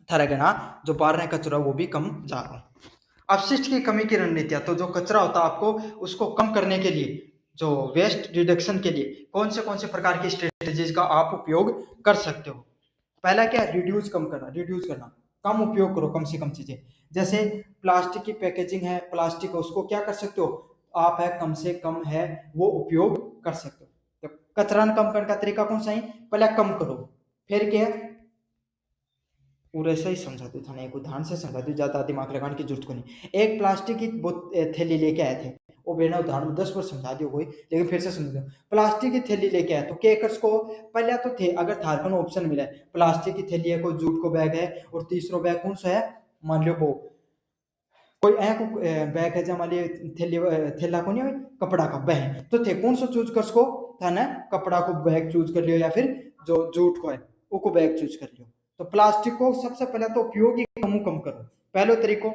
तरह का ना जो बाहर ने कचरा वो भी कम जा रहा। अपशिष्ट की कमी की रणनीतियां, तो जो कचरा होता है आपको उसको कम करने के लिए, जो वेस्ट रिडक्शन के लिए कौन से प्रकार की स्ट्रेटेजीज का आप उपयोग कर सकते हो। पहला क्या, रिड्यूस कम करना, रिड्यूस करना, कम उपयोग करो, कम से कम चीजें। जैसे प्लास्टिक की पैकेजिंग है, प्लास्टिक उसको क्या कर सकते हो आप, है कम से कम है वो उपयोग कर सकते हो। तो कचरा कम करने का तरीका कौन सा है, पहले कम करो, फिर क्या है, पूरे से ही समझा दो था, एक उदाहरण से समझा दो, ज्यादा दिमाग लगाने की जरूरत को नहीं। एक प्लास्टिक की थैली लेके आए थे, वो बिना उदाहरण में 10 बार समझा दियो कोई, लेकिन फिर से समझ दो। प्लास्टिक की थैली लेके आए तो केकर्स को पहले तो थे, अगर थारकन ऑप्शन मिला है, प्लास्टिक की थैली है, कोई जूट को बैग है, और तीसरा बैग कौन सा है, मान लो वो कोई को बैग है, जमा लिए थैली थैला को नहीं कपड़ा का बैग, तो थे कौन सा चूज कर सको, था ना कपड़ा को बैग चूज कर लियो, या फिर जो जूट को है वो बैग चूज कर लियो। तो प्लास्टिक को सबसे पहले तो उपयोग ही कम करो, पहले तरीको।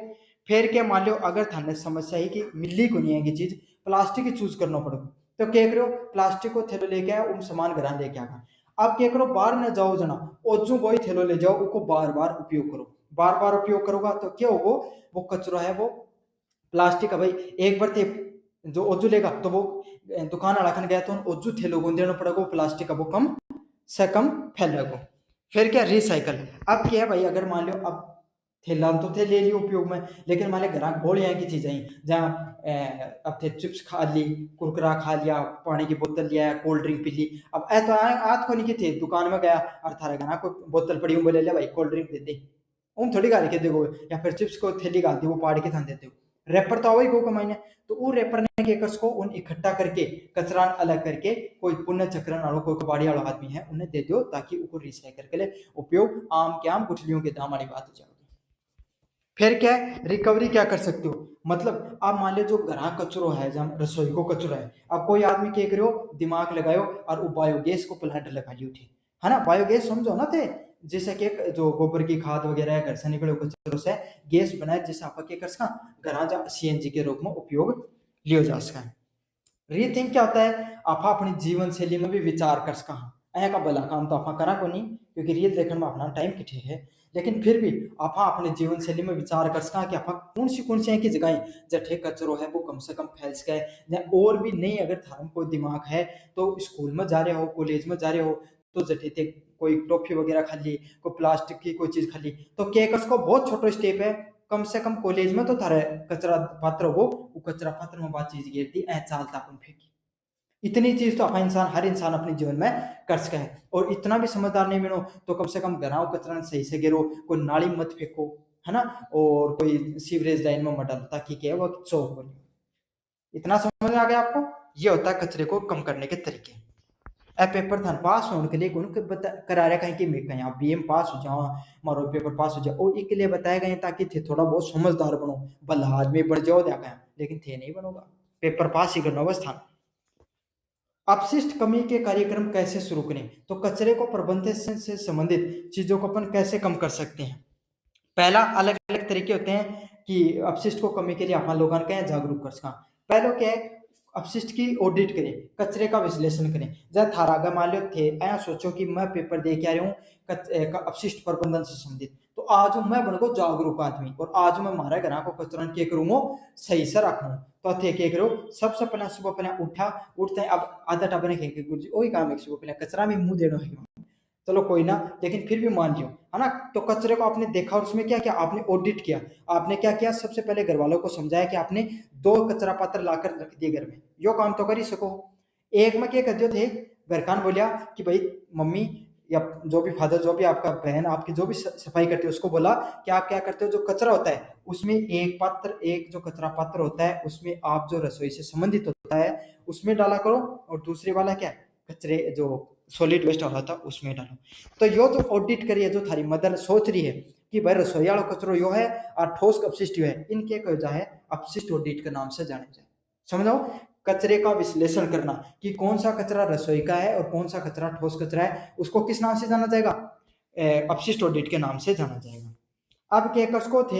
फिर क्या, मान लो अगर थाने समस्या ही कि मिली को नहीं है चीज, प्लास्टिक ही चूज करना पड़ेगा, तो क्या करो, प्लास्टिक को थैलो लेके आया, उन सामान घर लेके आगा। अब क्या करो, बाहर न जाओ जना, ओजू वही थैलो ले जाओ, उसको बार बार उपयोग करो, बार बार उपयोग करोगा तो क्या होगा, वो कचरा है वो प्लास्टिक का, भाई एक बार थे जो ओजू लेगा तो वो दुकान अड़ाखन गया तो ओजू थैलो को देना पड़ेगा, प्लास्टिक का वो कम से कम फैलेगा। फिर क्या, रिसाइकल। अब क्या है भाई, अगर मान लो अब थैला तो थे ले लियो उपयोग में, लेकिन मान लो घर घोल यहाँ की चीजें जहाँ अब थे चिप्स खा ली, कुरकुरा खा लिया, पानी की बोतल लिया, कोल्ड ड्रिंक पी ली। अब ऐ तो आज को नहीं की थे दुकान में गया और थारा घना कोई बोतल पड़ी बोले ले भाई कोल्ड ड्रिंक दे दे, उन थोड़ी गाल के देखो, या फिर चिप्स को थैली गाल दी वो पाड़ के थान देते हो, रैपर तो वही को कमाईने। तो वो रैपर ने के कस को उन इकट्ठा करके कचरा अलग करके कोई पुण्य चक्रण वालों कोई कबाड़ी वाला आदमी है उन्हें दे दो, ताकि उनको रिसाइकल के लिए उपयोग आम के आम गुठलियों के दाम वाली बात हो जाएगी। फिर क्या है, रिकवरी क्या कर सकते हो, मतलब आप मान लो जो घरा कचरो है, जहाँ रसोई को कचरो है, अब कोई आदमी क्या करो, दिमाग लगायो और वो बायोगैस को प्लांट लगा लियो थी, है ना। बायोगैस समझो ना थे, जैसे कि जो गोबर की खाद वगैरह है घर से निकले कचरों से गैस बनाए, जैसे आप क्या कर सका घरा जा सीएनजी के रूप में उपयोग लियो जा सका। रीथिंक क्या होता है, आप अपनी जीवन शैली में भी विचार कर सका, ऐ का भला काम तो आप करा को नहीं, क्योंकि रील देखने में अपना टाइम किठे है, लेकिन फिर भी आप अपने जीवन शैली में विचार कर सका कि आप कौन सी की जगह जठे कचरो है वो कम से कम फैल सके, या और भी नहीं अगर थारम कोई दिमाग है तो स्कूल में जा रहे हो, कॉलेज में जा रहे हो, तो जठे थे कोई टॉफी वगैरह खा ली, कोई प्लास्टिक की कोई चीज खा ली, तो केकस को बहुत छोटा स्टेप है, कम से कम कॉलेज में तो थारे कचरा पात्र हो, वो कचरा पात्र में बात चीज गिरती ऐ चालता अपन फेंकी, इतनी चीज तो अपना इंसान हर इंसान अपने जीवन में कर सके है। और इतना भी समझदार नहीं बनो तो कम से कम घराओ कचरा सही से गिरो, कोई नाली मत फेंको, है ना, और कोई सीवरेज लाइन में मत डालो, ताकि क्या है वो चौक बने। इतना समझ आ गया आपको, ये होता है कचरे को कम करने के तरीके। ए पेपर था पास होने के लिए कौन करा रहा कहीं कि मैं कहीं आप बीएम पास हो जाओ, मारो पेपर पास हो जाओ, और इसके लिए बताया गया ताकि थे थोड़ा बहुत समझदार बनो, भला आदमी बढ़ जाओ देखा लेकिन थे नहीं बनोगा, पेपर पास ही करना बस था। अपशिष्ट कमी के कार्यक्रम कैसे शुरू करें, तो कचरे को प्रबंधन से संबंधित चीजों को अपन कैसे कम कर सकते हैं। पहला, अलग अलग तरीके होते हैं कि अपशिष्ट को कमी के लिए आप लोगों के जागरूक कर सका। पहला क्या है, अपशिष्ट की ऑडिट करें, कचरे का विश्लेषण करें। जब थारा आगे मान लो थे ऐसा सोचो कि मैं पेपर दे के आ रहा हूँ अपशिष्ट प्रबंधन से संबंधित, तो आज मैं बन गो जागरूक आदमी और आज मैं हमारे घर को कचरा के करूँ सही से रखूँ। तो थे क्या करो, सबसे पहले सुबह पहले उठा, उठते हैं अब आदत अपने गुरु वही काम है, सुबह पहले कचरा में मुंह देना है, चलो कोई ना, लेकिन फिर भी मान लियो है ना। तो कचरे को आपने देखा और उसमें क्या क्या आपने ऑडिट किया, आपने क्या किया, सबसे पहले घर वालों को समझाया कि आपने 2 कचरा पात्र लाकर रख दिए घर में, यो काम तो कर ही सको। एक में क्या कर दियो थे, घर कान बोलिया कि भाई मम्मी या जो भी फादर, जो भी आपका बहन, आपकी जो भी सफाई करते हो, उसको बोला कि आप क्या करते हो, जो कचरा होता है उसमें एक जो कचरा पात्र होता है उसमें आप जो रसोई से संबंधित होता है उसमें डाला करो, और दूसरी वाला क्या कचरे जो सॉलिड वेस्ट हो रहा था उसमें डालो। तो यो तो ऑडिट करिए, जो थारी मदर सोच रही है कि भाई रसोई वाला कचरो यो है और ठोस अपशिष्ट यो है, इनके कहा जाए अपशिष्ट ऑडिट के नाम से जाने जाए। समझो, कचरे का विश्लेषण करना कि कौन सा कचरा रसोई का है और कौन सा कचरा ठोस कचरा है, उसको किस नाम से जाना जाएगा, अपशिष्ट ऑडिट के नाम से जाना जाएगा। अब क्या कसको थे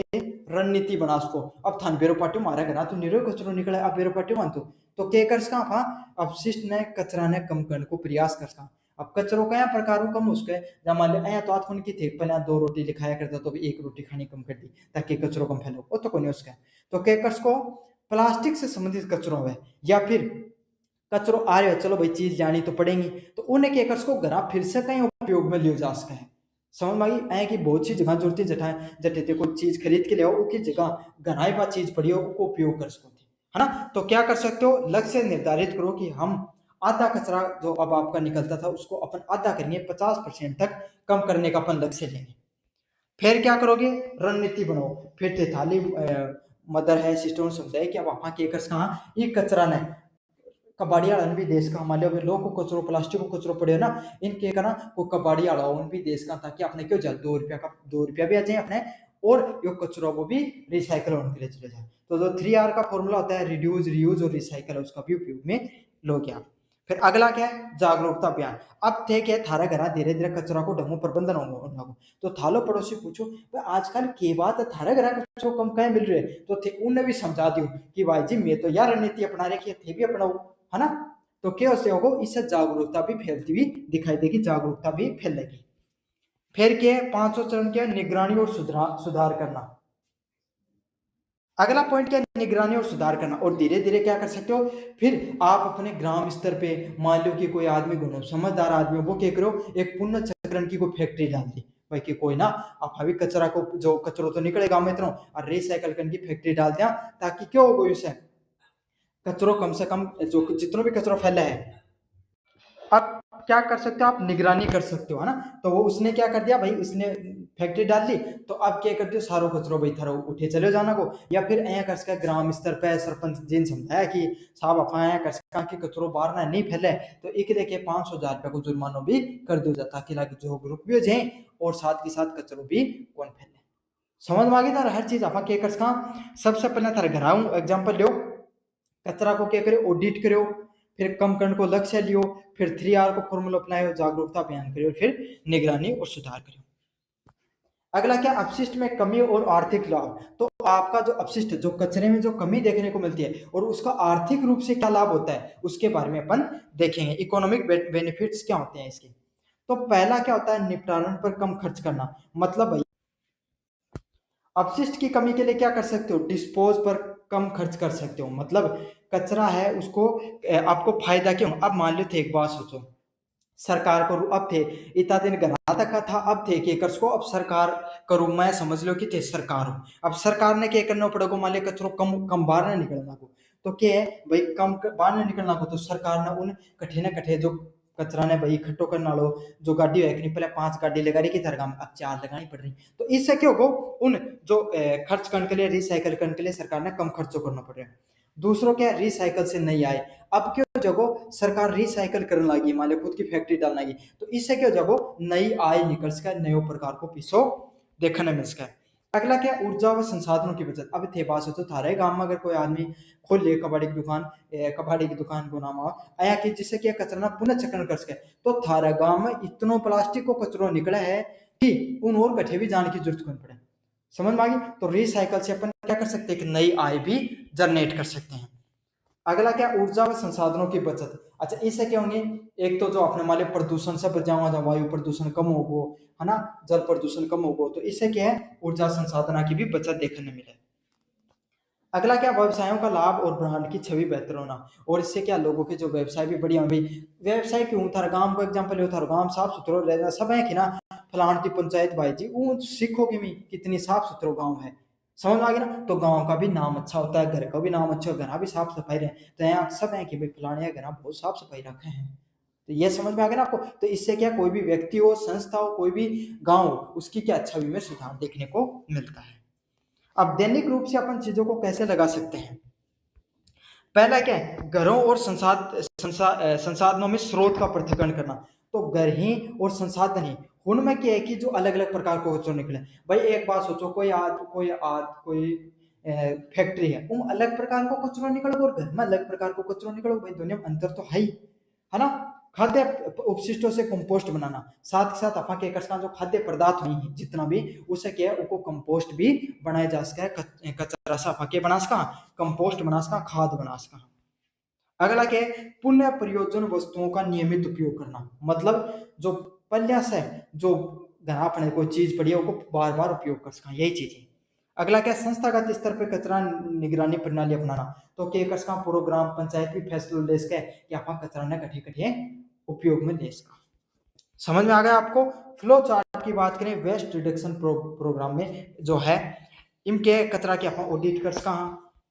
रणनीति बना उसको, अब थान बेरो पाटियो मारा गना तो निरो कचरो निकले, अब बेरो पाटियो मानतो तो के कर सका था अपशिष्ट ने कचरा ने कम करने को प्रयास कर सका। अब कचरो कया प्रकारों कम उसके, जब मान लो अया तो आज की थे पहले 2 रोटी लिखाया करता तो भी 1 रोटी खानी कम कर दी ताकि कचरो कम फैलो, वो तो कोई नहीं उसका। तो के कर को प्लास्टिक से संबंधित कचरो है या फिर कचरो आ रहे हो, चलो भाई चीज जानी तो पड़ेगी, तो उन केकर्स को घरा फिर से कहीं उपयोग में लियो जा सका है। समझ में आई है कि बहुत सी जगह जरूरत जटा जटे थे कोई चीज खरीद के ले आओ, उसकी जगह घराई बात चीज पड़ी हो उसको उपयोग कर सको, है ना। तो क्या कर सकते हो, लक्ष्य निर्धारित करो कि हम आधा कचरा जो अब आपका निकलता था उसको अपन आधा करेंगे, 50% तक कम करने का अपन लक्ष्य लेंगे। फिर क्या करोगे, रणनीति बनाओ, फिर थे थाली मदर है सिस्टर समझाए कि अब वहां के कहा ये कचरा ने कबाड़ी वाला भी देश का मान लो लोग को कचरो प्लास्टिक को कचरो पड़े ना, इनके का ना को कबाड़ी वाला उन भी देश का, ताकि अपने क्यों जाए 2 रुपया का 2 रुपया भी आ जाए अपने, और यो कचरो वो भी रिसाइकल होने के लिए चले जाए। तो जो 3R का फॉर्मूला होता है रिड्यूस रियूज और रिसाइकल, उसका भी उपयोग में लो क्या। फिर अगला क्या है, जागरूकता अभियान। अब थे क्या थारा घरा धीरे धीरे कचरा को ढंगो प्रबंधन होगा, तो थालो पड़ोसी पूछो भाई आजकल के बात थारा घरा कचरो कम कहे मिल रहे, तो थे उन्हें भी समझा दियो कि भाई जी मैं तो यार रणनीति अपना रखी थे भी अपनाओ, है ना। तो क्या उससे होगा, इससे जागरूकता भी फैलती हुई दिखाई देगी, जागरूकता भी फैलेगी। फिर क्या 500 चरण क्या, निगरानी और सुधार करना। अगला पॉइंट क्या, निगरानी और सुधार करना, और धीरे धीरे क्या कर सकते हो, फिर आप अपने ग्राम स्तर पे मान लो कि कोई आदमी गुनो समझदार आदमी वो क्या करो, एक पुण्य चक्रण की कोई फैक्ट्री डाल दी भाई कि कोई ना आप अभी कचरा को जो कचरो तो निकलेगा मैं इतना और रिसाइकल करने की फैक्ट्री डाल दिया, ताकि क्यों होगा इससे कचरो कम से कम जो जितना भी कचरा फैला है। अब क्या कर सकते हो आप, निगरानी कर सकते हो, है ना। तो वो उसने क्या कर दिया भाई, उसने फैक्ट्री डाल दी, तो अब क्या कर दियो सारो कचरो भाई थारो उठे चले जाना को, या फिर ऐसा कर सका ग्राम स्तर पे सरपंच जी ने समझाया कि साहब आप ऐसा कर सका कि कचरो बाहर ना नहीं फैले, तो एक लेके 500,000 रुपये को जुर्माना भी कर दिया जाता, ताकि लागे जो ग्रुप भी हो जाए और साथ के साथ कचरो भी कौन फैले। समझ में आ गई तारा हर चीज आप क्या कर सका। सबसे पहले तारा घर आऊं एग्जाम्पल लियो, कचरा को क्या करो ऑडिट करो, फिर कम करने को लक्ष्य लियो, फिर 3R को फॉर्मूला अपनाओ, जागरूकता अभियान करो, फिर निगरानी और सुधार करो। अगला क्या, अपशिष्ट में कमी और आर्थिक लाभ। तो आपका जो अपशिष्ट जो कचरे में जो कमी देखने को मिलती है और उसका आर्थिक रूप से क्या लाभ होता है उसके बारे में अपन देखेंगे, इकोनॉमिक बेनिफिट्स क्या होते हैं इसके। तो पहला क्या होता है, निपटान पर कम खर्च करना, मतलब भाई अपशिष्ट की कमी के लिए क्या कर सकते हो, डिस्पोज पर कम खर्च कर सकते हो, मतलब कचरा है उसको आपको फायदा क्यों। अब मान लो थे एक बात सोचो, सरकार को अब थे इतना दिन घरा तक का था, अब थे कि को अब सरकार करूँ, मैं समझ लो कि थे सरकार हो, अब सरकार ने क्या करना पड़ेगा, मान लो कचरो कम कम बाहर ना निकलना को, तो क्या है भाई कम बाहर ना निकलना को, तो सरकार ने उन कठे न कठे जो कचरा ने भाई इकट्ठो करना लो, जो गाड़ी है पहले 5 गाड़ी लगा रही की तरह अब 4 लगानी पड़ रही, तो इससे क्या होगा, उन जो खर्च करने के लिए रिसाइकल करने के लिए सरकार ने कम खर्चों करना पड़ रहा है। दूसरों क्या रिसाइकल से नहीं आए, अब क्यों जगह सरकार रिसाइकल करने लगी, मान लो खुद की फैक्ट्री डालने लगी, तो इससे क्या जगह नई आय निकल सका, नए प्रकार को पीछो देखने मिल सका। अगला क्या, ऊर्जा व संसाधनों की बचत। अब थे बात तो थारे गांव में अगर कोई आदमी खोल ले कबाड़ी की दुकान, कबाड़ी की दुकान को नाम आया कि जिससे कि कचरा ना पुनः चक्रण कर सके, तो थारा गांव में इतनो प्लास्टिक को कचरो निकला है कि उन और कठे भी जाने की जरूरत कौन पड़े। समझ में आ गई। तो रिसाइकल से अपन क्या कर सकते हैं कि नई आय भी जनरेट कर सकते हैं। अगला क्या, ऊर्जा व संसाधनों की बचत। अच्छा, इससे क्या होंगे, एक तो जो अपने माले प्रदूषण से बचावा, वायु प्रदूषण कम होगो, है ना, जल प्रदूषण कम होगो, तो इससे क्या है, ऊर्जा संसाधना की भी बचत देखने मिले। अगला क्या, व्यवसायों का लाभ और ब्रांड की छवि बेहतर होना, और इससे क्या, लोगों के जो व्यवसाय भी बढ़िया भाई। व्यवसाय क्यों, थारा गांव को एग्जांपल, थारा गांव साफ सुथरा रहना, सब है कि ना, फलान की पंचायत भाई जी वो सीखोगे भी कितनी साफ सुथरा गांव है। समझ में आ गया ना। तो गांव का भी नाम अच्छा होता है, घर का भी नाम अच्छा, घर भी साफ सफाई रहे, तो यहाँ सब है कि भाई फलाने घर बहुत साफ सफाई रखे हैं। तो ये समझ में आ गया ना आपको। तो इससे क्या, कोई भी व्यक्ति हो, संस्था हो, कोई भी गांव हो, उसकी क्या छवि में सुधार देखने को मिलता है। अब दैनिक रूप से अपन चीजों को कैसे लगा सकते हैं। पहला क्या है, घरों और संसाधनों में स्रोत का पृथक्करण करना। तो घर ही और संसाधन ही, उनमें क्या है कि जो अलग अलग प्रकार को कचरो निकले। भाई एक बात सोचो, कोई फैक्ट्री है, उन अलग प्रकार को कचरो निकलो, और घर में अलग प्रकार को कचरो निकलो, भाई दुनिया में अंतर तो है ना। खाद्य उपशिष्टों से कंपोस्ट बनाना, साथ ही साथ अपा के जो खाद्य पदार्थ हुई है जितना भी, उसे क्या है, उनको कंपोस्ट भी बनाया जा सका है, कचरा सा अपा के बना सका, कंपोस्ट बना सका, खाद बना सका। अगला क्या है, पुनः प्रयोजन वस्तुओं का नियमित उपयोग करना, मतलब जो पल्यास है, जो घर अपने कोई चीज पड़ी है उसको बार बार उपयोग कर सका, यही चीज है। अगला क्या, संस्थागत स्तर पर कचरा निगरानी प्रणाली अपनाना। तो क्या कर सका, प्रोग्राम पंचायत भी फैसलों ले सके कि आप कचरा न कठे कठे उपयोग में ले सका। समझ में आ गया आपको। फ्लो चार्ट की बात करें, वेस्ट रिडक्शन प्रोग्राम में जो है, इनके कचरा के आप ऑडिट कर सका।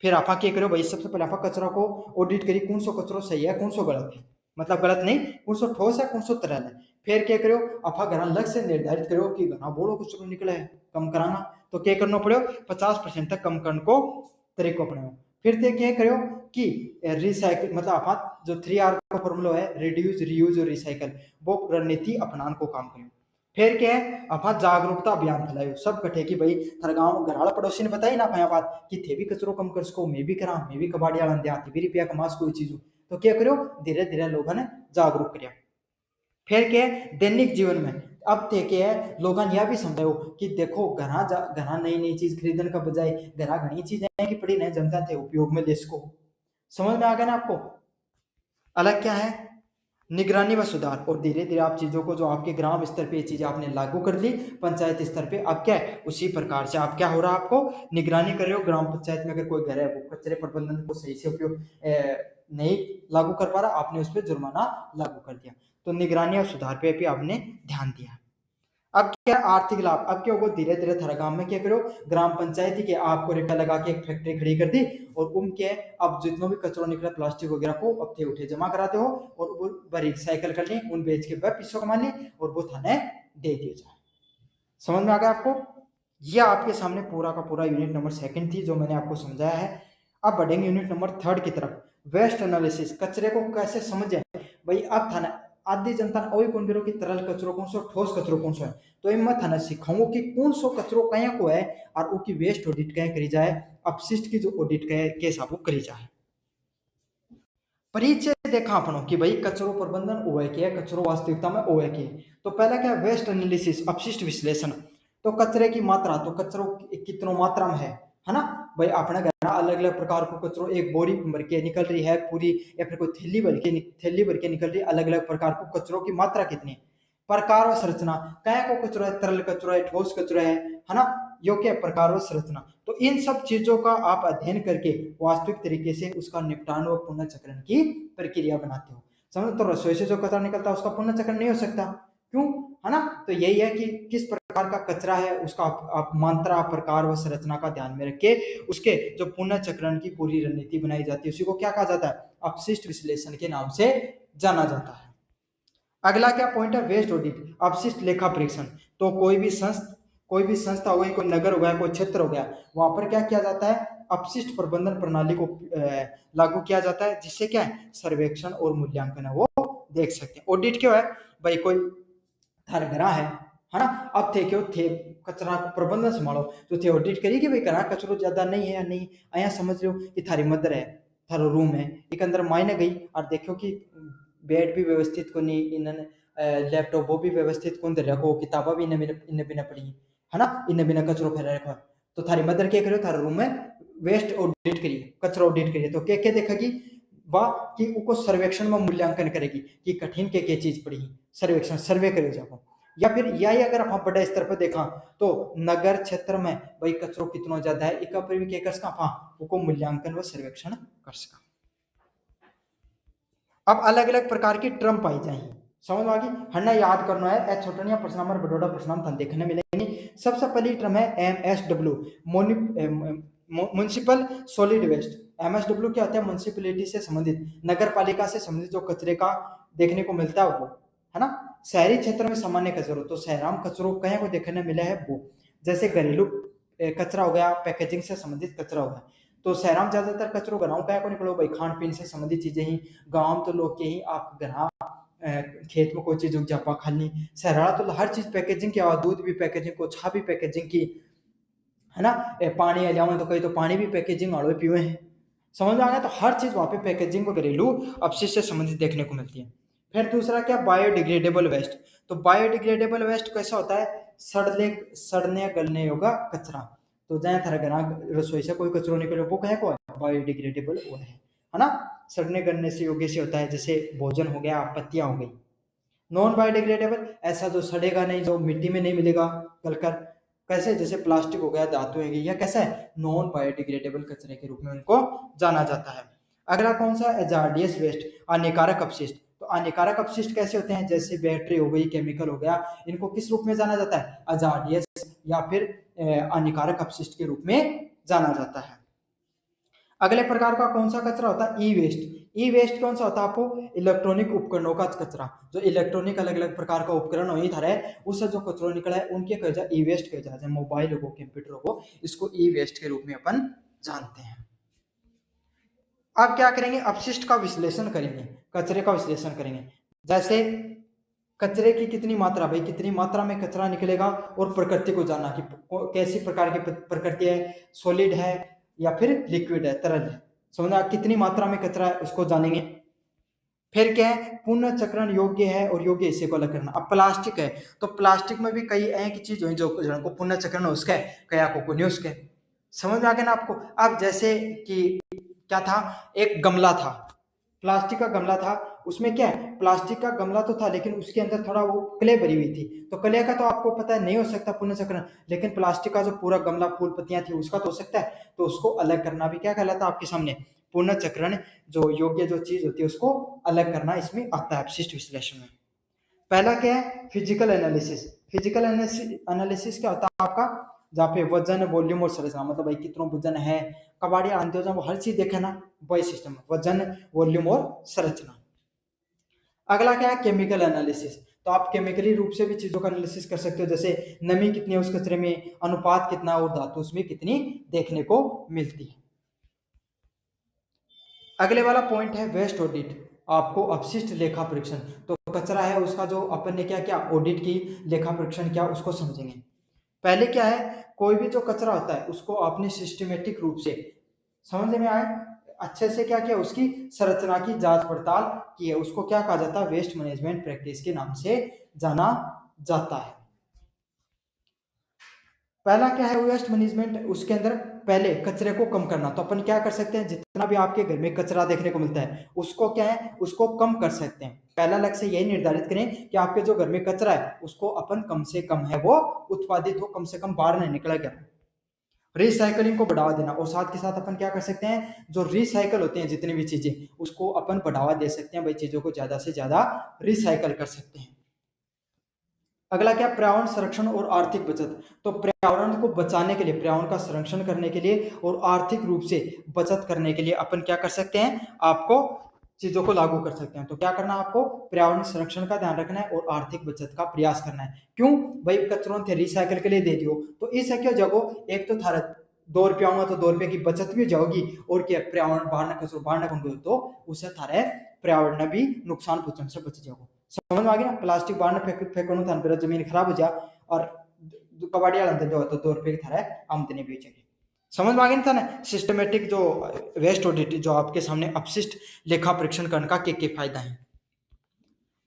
फिर आप क्या करो भाई, सबसे पहले आप कचरा को ऑडिट करी, कौन सो कचरो सही है, कौन सो गलत है, मतलब गलत नहीं, कौन सो ठोस है, कौन सो तरल है। फिर क्या करो, आप घर अलग से निर्धारित करो कि घना बोड़ो कचरो निकला है, कम कराना, तो क्या करना पड़ो, 50% तक कम करने को तरीको अपनाओ। फिर ते क्या करो कि रिसाइकिल, मतलब आप जो 3R का फॉर्मूला है, रिड्यूस, रीयूज और रिसाइकल, वो रणनीति अपनाने को काम करें। फिर क्या है, आप जागरूकता अभियान फैलायो, सब कठे कि भाई थारे गांव घराला पड़ोसी ने बताई ना पाया बात कि थे भी कचरो कम कर सको, मैं भी करा, मैं भी कबाड़ी आला दे भी रुपया कमा कोई चीज। तो क्या करो, धीरे धीरे लोगों ने जागरूक कराया। फिर क्या है, दैनिक जीवन में अब थे क्या है, लोगों ने यह भी समझाओ कि देखो घना नई नई चीज खरीदने का बजाय घना घनी चीजें की पड़ी नहीं जनता थे उपयोग में ले सको। समझ में आ गया ना आपको। अलग क्या है, निगरानी व सुधार, और धीरे धीरे आप चीजों को जो आपके ग्राम स्तर पे चीजें आपने लागू कर ली, पंचायत स्तर पे अब क्या है, उसी प्रकार से आप क्या हो रहा है, आपको निगरानी कर रहे हो। ग्राम पंचायत में अगर कोई घर है वो कचरे प्रबंधन को सही से उपयोग नहीं लागू कर पा रहा, आपने उस पर जुर्माना लागू कर दिया। तो निगरानी और सुधार पे भी आपने ध्यान दिया। अब क्या, आर्थिक लाभ। अब क्या होगा, धीरे धीरे थारा गांव में क्या करो, ग्राम पंचायती के आपको रुपया लगा के एक फैक्ट्री खड़ी कर दी, और उनके अब जितना भी कचरा निकला प्लास्टिक वगैरह को अब थे उठे जमा कराते हो, और वो रिसाइकल कर ली, उन बेच के वह पैसों कमा ली, और वो थाने दे दिए जाए। समझ में आ गया आपको। यह आपके सामने पूरा का पूरा यूनिट नंबर 2 थी जो मैंने आपको समझाया है। अब बढ़ेंगे यूनिट नंबर 3 की तरफ, वेस्ट एनालिसिस, कचरे को कैसे समझे। भाई अब थाना आधी जनता ने वही कौन करो कि तरल कचरो कौन सो, ठोस कचरो कौन सो है, तो मैं थाना सिखाऊंगा कि कौन सो कचरो कया को है, और उसकी वेस्ट ऑडिट क्या करी जाए, अपशिष्ट की जो ऑडिट के हिसाब करी जाए। परिचय देखा अपनों कि भाई कचरो प्रबंधन ओए के, कचरो वास्तविकता में ओए के। तो पहला क्या, वेस्ट एनालिसिस, अपशिष्ट विश्लेषण। तो कचरे की मात्रा, तो कचरो कितनो मात्रा में है ना। भाई अपने घर अलग अलग प्रकार को कचरो, एक बोरी भर के निकल रही है पूरी, या फिर कोई थैली भर के निकल रही है, अलग अलग प्रकार को कचरों की मात्रा कितनी है। प्रकार व संरचना, क्या को कचरा है, तरल कचरा है, ठोस कचरा है ना, योग्य प्रकार व संरचना। तो इन सब चीजों का आप अध्ययन करके वास्तविक तरीके से उसका निपटान व पुनर्चक्रण की प्रक्रिया बनाते हो। समझ, तो रसोई से जो कचरा निकलता है उसका पुनर्चक्रण नहीं हो सकता, क्यों, है ना। तो यही है कि किस प्रकार का कचरा है, उसका आप मात्रा, प्रकार व संरचना का ध्यान में रख के उसके जो पुनर्चक्रण की पूरी रणनीति बनाई जाती है, उसी को क्या कहा जाता है, अपशिष्ट विश्लेषण के नाम से जाना जाता है। अगला क्या पॉइंट है, वेस्ट ऑडिट, अपशिष्ट लेखा परीक्षण। तो कोई भी संस्था हो गई, कोई नगर हो गया, कोई क्षेत्र हो गया, वहां पर क्या किया जाता है, अपशिष्ट प्रबंधन प्रणाली को लागू किया जाता है, जिससे क्या है, सर्वेक्षण और मूल्यांकन है वो देख सकते हैं। ऑडिट क्यों है, भाई कोई थारा घरा है, है ना। अब थे क्यों थे कचरा को प्रबंधन संभालो तो थे ऑडिट करिए कि भाई करा कचरो ज्यादा नहीं है या नहीं। अँ समझ लो कि थारी मदर है, थारो रूम है, एक अंदर मायने गई और देखो कि बेड भी व्यवस्थित को नहीं, इन्होंने लैपटॉप वो भी व्यवस्थित कौन दे रखो, किताबा भी इन्हें बिना पड़ी है ना, इन्हें बिना कचरो फैला रखा। तो थारी मदर क्या करो, थारा रूम में वेस्ट ऑडिट करिए, कचरा ऑडिट करिए, तो क्या क्या देखेगी वाह कि उनको सर्वेक्षण में मूल्यांकन करेगी कि कठिन के चीज पड़ी, सर्वेक्षण सर्वे करे जाओ। या फिर यही अगर आप बड़े स्तर पर देखा तो नगर क्षेत्र में भाई कचरो कितना ज्यादा है, एक पर भी क्या कर सका, हाँ उनको मूल्यांकन व सर्वेक्षण कर सका। अब अलग अलग प्रकार की ट्रम पाई जाएंगी, समझ में आ गई, हन्ना याद करना है। ए छोटनिया प्रश्न नंबर बड़ोड़ा प्रश्न था देखने मिलेंगे। सबसे पहली ट्रम है MSW, municipal solid waste. MSW क्या होता है, म्युनिसिपलिटी से संबंधित, नगर पालिका से संबंधित जो कचरे का देखने को मिलता है वो, है ना। शहरी क्षेत्र में सामान्य कचरो, तो शहराम कचरो कहीं को देखने मिला है वो, जैसे घरेलू कचरा हो गया, पैकेजिंग से संबंधित कचरा हो गया। तो शहर में ज्यादातर कचरो गाँव का को निकलो भाई, खान पीन से संबंधित चीजें ही, गाँव तो लोग के ही आप घर खेत में कोई चीज उग जापा खाली, शहरा तो हर चीज पैकेजिंग की, दूध भी पैकेजिंग को, छा भी पैकेजिंग की, है ना। पानी लिया तो कहीं तो पानी भी पैकेजिंग वालों पीवे हैं, समझ में आ गया। तो हर चीज वहां पे पैकेजिंग को घरेलू अपशिष्ट से संबंधित देखने को मिलती है। फिर दूसरा क्या, बायोडिग्रेडेबल वेस्ट। तो बायोडिग्रेडेबल वेस्ट कैसा होता है, सड़ने गलने योग्य कचरा। तो जहाँ थारा घर रसोई से कोई कचरो निकले वो कहे को बायोडिग्रेडेबल वो है ना, सड़ने गलने से योग्य से होता है, जैसे भोजन हो गया, पत्तियां हो गई। नॉन बायोडिग्रेडेबल, ऐसा जो सड़ेगा नहीं, जो मिट्टी में नहीं मिलेगा गलकर, कैसे, जैसे प्लास्टिक हो गया, धातु है, या कैसा है, नॉन बायोडिग्रेडेबल कचरे के रूप में उनको जाना जाता है। अगला कौन सा, एजार्डियस वेस्ट, हानिकारक अपशिष्ट। तो हानिकारक अपशिष्ट कैसे होते हैं, जैसे बैटरी हो गई, केमिकल हो गया, इनको किस रूप में जाना जाता है, एजार्डियस या फिर हानिकारक अपशिष्ट के रूप में जाना जाता है। अगले प्रकार का कौन सा कचरा होता है, ई वेस्ट। ई वेस्ट कौन सा होता है, आपको इलेक्ट्रॉनिक उपकरणों का कचरा, जो इलेक्ट्रॉनिक अलग अलग प्रकार का उपकरण वही था उससे जो कचरा निकला है उनके कहा जाए ई वेस्ट कहा जाए, मोबाइल हो, कंप्यूटर हो, इसको ई वेस्ट के रूप में अपन जानते हैं। अब क्या करेंगे, अपशिष्ट का विश्लेषण करेंगे, कचरे का विश्लेषण करेंगे। जैसे कचरे की कितनी मात्रा, भाई कितनी मात्रा में कचरा निकलेगा, और प्रकृति को जानना कि कैसी प्रकार की प्रकृति है, सॉलिड है या फिर लिक्विड है, तरल है, समझना कितनी मात्रा में कचरा है उसको जानेंगे। फिर क्या है, पुनर्चक्रण योग्य है और योग्य हिस्से को अलग करना। अब प्लास्टिक है तो प्लास्टिक में भी कई एक चीज हुई जो को पुनर्चक्रण उसका है, कया को नहीं उसके, समझ में आ गया ना आपको। अब जैसे कि क्या था, एक गमला था, प्लास्टिक का गमला था, उसमें क्या है, प्लास्टिक का गमला तो था लेकिन उसके अंदर थोड़ा वो क्ले भरी हुई थी, तो क्ले का तो आपको पता है नहीं हो सकता पुनर्चक्रण, लेकिन प्लास्टिक का जो पूरा गमला फूल पत्तियां थी उसका तो हो सकता है, तो उसको अलग करना भी क्या कहलाता है आपके सामने, पुनर्चक्रण। जो योग्य जो चीज होती है उसको अलग करना इसमें आता है अपशिष्ट विश्लेषण में। पहला क्या है, फिजिकल एनालिसिस। फिजिकल एनालिसिस क्या होता है आपका, जहाँ पे वजन, वॉल्यूम और संरचना, मतलब भाई कितना वजन है, कबाड़ी आंते हो जब हर चीज देखे ना, वही सिस्टम, वजन, वॉल्यूम और संरचना। अगला क्या है, केमिकल एनालिसिस। तो आप केमिकली रूप से भी चीजों का एनालिसिस कर सकते हो, जैसे नमी कितनी है उस कचरे में, अनुपात कितना और धातु उसमें कितनी देखने को मिलती है। अगले वाला पॉइंट है वेस्ट ऑडिट, आपको अपशिष्ट लेखा परीक्षण। तो कचरा है उसका जो अपन ने क्या क्या ऑडिट की, लेखा परीक्षण किया, उसको समझेंगे। पहले क्या है, कोई भी जो कचरा होता है उसको आपने सिस्टमेटिक रूप से समझ में आए, अच्छे से क्या किया, उसकी संरचना की जांच पड़ताल की है, उसको क्या कहा जाता है, वेस्ट मैनेजमेंट प्रैक्टिस के नाम से जाना जाता है। पहला क्या है वेस्ट मैनेजमेंट, उसके अंदर पहले कचरे को कम करना। तो अपन क्या कर सकते हैं, जितना भी आपके घर में कचरा देखने को मिलता है उसको क्या है, उसको कम कर सकते हैं। पहला लक्ष्य यही निर्धारित करें कि आपके जो घर में कचरा है उसको अपन कम से कम है वो उत्पादित हो, कम से कम बाहर नहीं निकलेगा। रिसाइकलिंग को बढ़ावा देना, और साथ के साथ अपन क्या कर सकते हैं, जो रिसाइकल होते हैं जितनी भी चीजें उसको अपन बढ़ावा दे सकते हैं, भाई चीजों को ज्यादा से ज्यादा रिसाइकल कर सकते हैं। अगला क्या, पर्यावरण संरक्षण और आर्थिक बचत। तो पर्यावरण को बचाने के लिए, पर्यावरण का संरक्षण करने के लिए और आर्थिक रूप से बचत करने के लिए अपन क्या कर सकते हैं, आपको चीजों को लागू कर सकते हैं। तो क्या करना है आपको, पर्यावरण संरक्षण का ध्यान रखना है और आर्थिक बचत का प्रयास करना है। क्यों भाई, कचरों थे रिसाइकल के लिए दे दियो तो इस क्या जगो, एक तो थारा 2 रुपया होगा तो 2 रुपये की बचत भी हो जाओगी, और क्या पर्यावरण बाहर न कचरो बाहर न तो उससे थारे पर्यावरण भी नुकसान पहुंचने से बच जाओगे। समझ में आ गया? प्लास्टिक बाहर न फेंकनो थान पर जमीन खराब हो जा और कबाड़ी वाला जो तो 2 रुपए की थारा आमदनी बेचेगी। समझ में आ गया था ना? सिस्टमेटिक जो वेस्ट ऑडिट जो आपके सामने अपशिष्ट लेखा परीक्षण करने का क्या क्या फायदा है।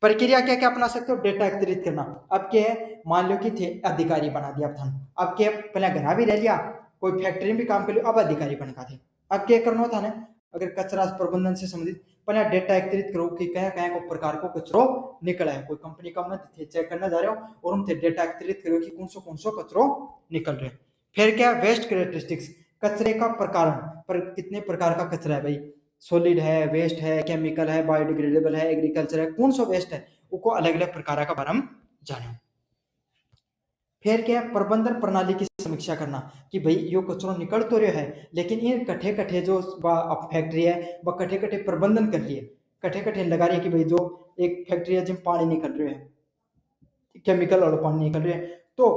प्रक्रिया क्या क्या अपना सकते हो? डेटा एकत्रित करना। अब क्या है, मान लो कि थे अधिकारी बना दिया अब थान, अब क्या पहले घर भी रह लिया, कोई फैक्ट्री में भी काम कर लिया, अब अधिकारी बन का थे। अब क्या करना था ना, अगर कचरा प्रबंधन से संबंधित पहले डेटा एकत्रित करो कि क्या क्या को प्रकार को कचरो निकला है। कोई कंपनी का मत थे चेक करना जा रहे हो और हम थे डेटा एकत्रित करो कि कौन सो कचरो निकल रहे। फिर क्या, वेस्ट कैरेक्टरिस्टिक्स, कचरे का प्रकार पर कितने प्रकार का कचरा है भाई, सॉलिड है, वेस्ट है, केमिकल है, बायोडिग्रेडेबल है, एग्रीकल्चर है, कौन सा वेस्ट है उसको अलग अलग प्रकार का बारे में जाने। फिर क्या है, प्रबंधन प्रणाली की समीक्षा करना कि भाई यो कचरो निकल तो रहा है लेकिन ये कट्ठे कट्ठे जो फैक्ट्री है वह कट्ठे कट्ठे प्रबंधन कर लिए, कट्ठे कट्ठे लगा रही है कि भाई जो एक फैक्ट्री है जिसमें पानी निकल रहे हैं, केमिकल वाला पानी निकल रहे हैं, तो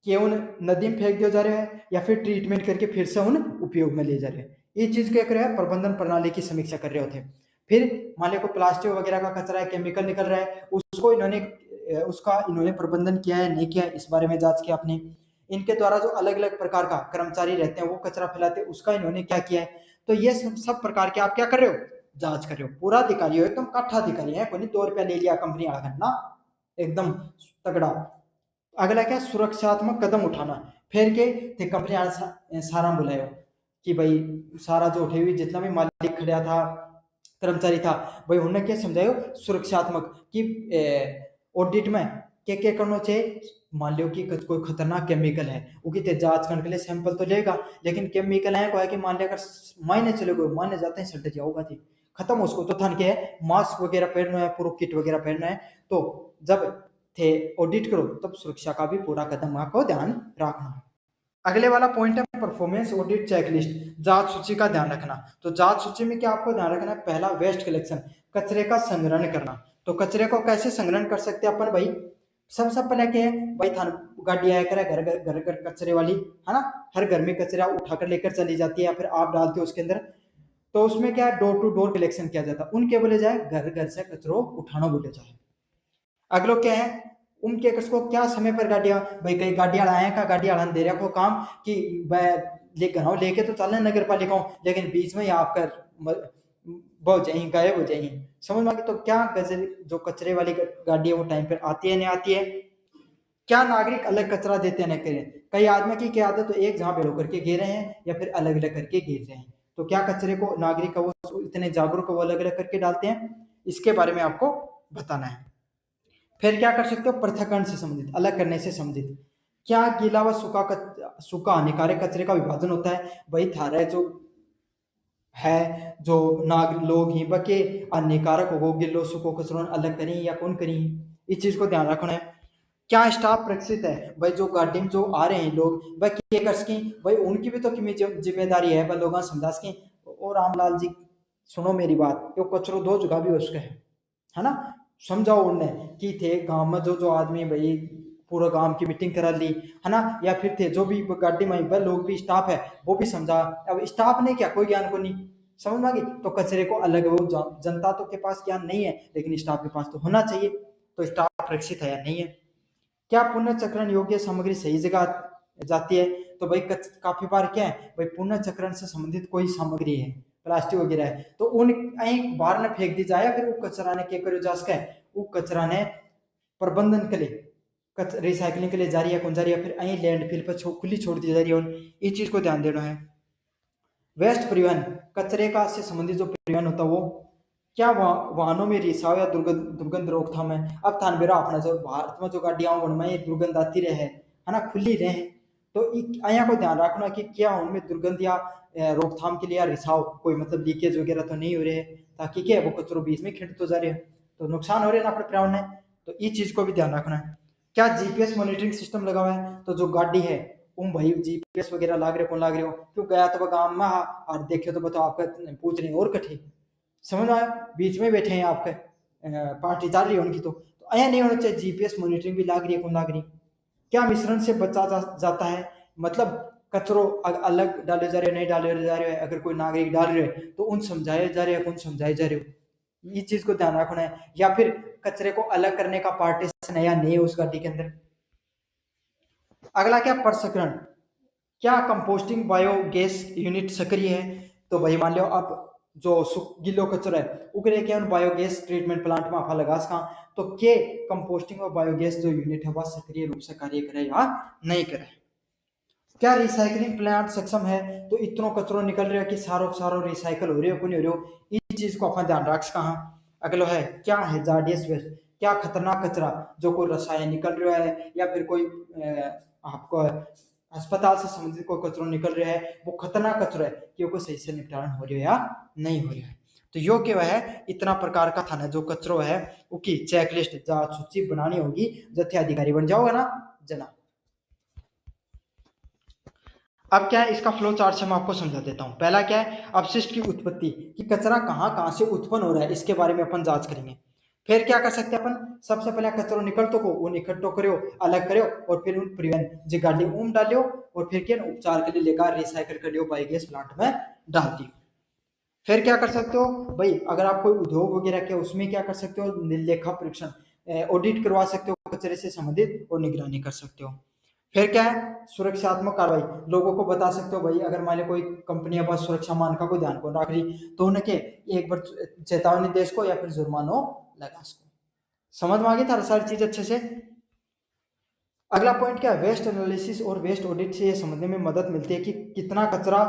क्या उन नदी में फेंक दिया जा रहा है या फिर ट्रीटमेंट करके फिर से उन उपयोग में ले जा रहे हैं। ये चीज क्या कर रहा है, प्रबंधन प्रणाली की समीक्षा कर रहे होते हैं। फिर मान लो प्लास्टिक वगैरह का कचरा है, केमिकल निकल रहा है, उसको इन्होंने प्रबंधन किया है नहीं किया है, इस बारे में जांच किया आपने। इनके द्वारा जो अलग अलग प्रकार का कर्मचारी रहते हैं वो कचरा फैलाते हैं, उसका इन्होंने क्या किया है। तो ये सब प्रकार के आप क्या कर रहे हो, जांच कर रहे हो। पूरा अधिकारी हो, एकदम काठा अधिकारी है, कोई नहीं 2 रुपया ले लिया कंपनी वाला ना, एकदम तगड़ा। अगला क्या, सुरक्षात्मक कदम उठाना। फिर के थे कंपनी सारा बुलायो कि भाई सारा जो उठे हुई जितना भी मालिक खड़ा था, कर्मचारी था, भाई उन्होंने क्या समझायो सुरक्षात्मक कि ऑडिट में क्या क्या करना चाहिए। मान लो कि कोई खतरनाक केमिकल है उसकी जांच करने के लिए सैंपल तो लेगा, लेकिन केमिकल है को है कि मान लिया अगर मायने चले गए, माने जाते हैं सल्ट जाओगा थी खत्म, उसको तो थान के है मास्क वगैरह पहनना है, पूरा किट वगैरह पहनना है। तो जब थे ऑडिट करो तब सुरक्षा का भी पूरा कदम आपको ध्यान रखना। अगले वाला पॉइंट है परफॉर्मेंस ऑडिट चेकलिस्ट, जांच सूची का ध्यान रखना। तो जांच सूची में क्या आपको ध्यान रखना है, पहला वेस्ट कलेक्शन, कचरे का संग्रहण करना। तो कचरे को कैसे संग्रहण कर सकते हैं अपन भाई, सबसे पहले क्या है भाई, थान गाड़ी आया करे घर घर घर घर कचरे वाली है ना, हर घर में कचरा उठाकर लेकर चली जाती है या फिर आप डालते हो उसके अंदर। तो उसमें क्या है, डोर टू डोर कलेक्शन किया जाता है, उनके बोले जाए घर घर से कचरो उठाना बोले जाए। अगलो क्या है, उनके कसको क्या समय पर गाड़ियां, भाई कई गाड़ियां आए का गाड़ी आड़न दे रखो काम कि ले घरों लेके तो चलने नगर पालिका, लेकिन बीच में आप कर बहुत जाए गायब हो जाए। समझ में आ गई? तो क्या गजर जो कचरे वाली गाड़ी है वो टाइम पर आती है नहीं आती है। क्या नागरिक अलग कचरा देते हैं न करें, कई आदमी की क्या आदत, तो एक जहां पे होकर के गिर रहे हैं या फिर अलग अलग करके गिर रहे हैं। तो क्या कचरे को नागरिक का वो इतने जागरूक वो अलग अलग करके डालते हैं, इसके बारे में आपको बताना है। फिर क्या कर सकते हो, पृथक्करण से संबंधित, अलग करने से संबंधित, क्या गीला व सूखा हानिकारक कचरे का विभाजन होता है। वही थारा जो है जो नाग लोग ही बके हानिकारक हो गिलो सूखो कचरो अलग करें या कौन करें, इस चीज को ध्यान रखना है। क्या स्टाफ प्रशिक्षित है, भाई जो गाड़ी में जो आ रहे हैं लोग वह क्या कर सकें, भाई उनकी भी तो जिम्मेदारी है, वह लोग समझा सकें। और रामलाल जी सुनो मेरी बात, यो कचरो दो जगह भी हो सके है ना, समझाओ उन्हें कि थे गांव में जो जो आदमी भाई पूरा गांव की मीटिंग करा ली है ना, या फिर थे जो भी गाड़ी में वह लोग भी स्टाफ है वो भी समझा। अब स्टाफ ने क्या कोई ज्ञान को नहीं समझ में आ गई, तो कचरे को अलग वो जनता तो के पास ज्ञान नहीं है लेकिन स्टाफ के पास तो होना चाहिए। तो स्टाफ सुरक्षित है या नहीं है। क्या पुनर्चक्रण योग्य सामग्री सही जगह जाती है, तो भाई काफी बार क्या है भाई पुनर्चक्रण से संबंधित कोई सामग्री है प्लास्टिक वगैरह है तो उन एक बार ने फेंक दी जाए या फिर वो कचरा ने क्या करो जा सके, वो कचरा ने प्रबंधन के लिए रिसाइकलिंग के लिए जारी है कौन जारी है, फिर अही लैंडफिल पर खुली छोड़ दी जा रही है। इस चीज को ध्यान देना है। वेस्ट परिवहन, कचरे का से संबंधित जो परिवहन होता है वो क्या वाहनों में रिसाव या दुर्गंध रोकथाम है। अब थान बेरा अपना जो भारत में जो गाड़ियां उनमें दुर्गंध आती रहे है ना, खुली रहे, तो अया को ध्यान रखना कि क्या उनमें दुर्गंध या रोकथाम के लिए या रिसाव कोई मतलब लीकेज वगैरह तो नहीं हो रहे, ताकि क्या वो कचरो बीच में खिंड तो जा रहे हैं तो नुकसान हो रहे ना अपने पर्यावरण में। तो इस चीज को भी ध्यान रखना है। क्या जीपीएस मॉनिटरिंग सिस्टम लगा हुआ है, तो जो गाड़ी है उन भाई जीपीएस वगैरह लाग रहे कौन लाग रहे हो, क्यों गया तो गांव में और देखे तो बताओ आपका पूछ रहे और कठे समझ आया, बीच में बैठे हैं आपके पार्टी चल रही है उनकी, तो अया नहीं होना चाहिए। जीपीएस मॉनिटरिंग भी लाग रही है कौन लाग रही, क्या मिश्रण से बचा जाता है, मतलब कचरो अलग डाले जा रहे हो नहीं डाले जा रहे हो, अगर कोई नागरिक डाल रहे हो तो उन समझाए जा रहे हो कौन समझाए जा रहे हो। ये चीज को ध्यान रखना है। या फिर कचरे को अलग करने का पार्टीशन है या नहीं है उस गाड़ी के अंदर। अगला क्या, प्रसंस्करण, क्या कंपोस्टिंग बायोगैस यूनिट सक्रिय है? तो भाई मान लो अब जो गीलो कचरा है उकरे क्या बायोगैस ट्रीटमेंट प्लांट में आपा लगा सका, तो के कंपोस्टिंग और बायोगैस जो यूनिट है वह सक्रिय रूप से कार्य करे या नहीं करे। क्या रिसाइकलिंग प्लांट सक्षम है? तो इतनो कचरो निकल रहा है कि सारो सारो रिसाइकल हो रही हो को नहीं हो रही हो, इस चीज को अपन ध्यान रख सका। अगलो है क्या है, जार्डियस वेस्ट, क्या खतरनाक कचरा जो कोई रसायन निकल रहा है या फिर कोई आपको अस्पताल से संबंधित कोई कचरो निकल रहा है, वो खतरनाक कचरा है कि वो सही से निपटान हो रहा है या नहीं हो रहा है। तो यो क्या है, इतना प्रकार का थाना जो कचरो है उसकी चेकलिस्ट जांच सूची बनानी होगी, जथे अधिकारी बन जाओगे ना जना। अब क्या है, इसका फ्लो चार्ट से मैं आपको समझा देता हूं। पहला क्या है, अपशिष्ट की उत्पत्ति, कि कचरा कहां कहां से उत्पन्न हो रहा है इसके बारे में अपन जांच करेंगे। फिर क्या कर सकते हैं अपन, सबसे पहले कचरो निकलतो को उन इकट्ठो करो, अलग करो और फिर उन परिवहन जी गाड़ी उम डालियो और फिर क्या उपचार के लिए लेकर रिसाइकल कर लियो बायोगैस प्लांट में डाल दियो। फिर क्या कर सकते हो भाई, अगर आप कोई उद्योग वगैरह के उसमें क्या कर सकते हो, लेखा परीक्षण ऑडिट करवा सकते हो कचरे से संबंधित और निगरानी कर सकते हो। फिर क्या है, सुरक्षात्मक कार्रवाई, लोगों को बता सकते हो भाई अगर मान लो कोई कंपनी बस सुरक्षा मानका को ध्यान को रख रही तो उन्हें एक बार चेतावनी दे इसको या फिर जुर्माना लगा इसको। समझ में आ गई था सारी चीज अच्छे से। अगला पॉइंट क्या है, वेस्ट एनालिसिस और वेस्ट ऑडिट से ये समझने में मदद मिलती है कि कितना कचरा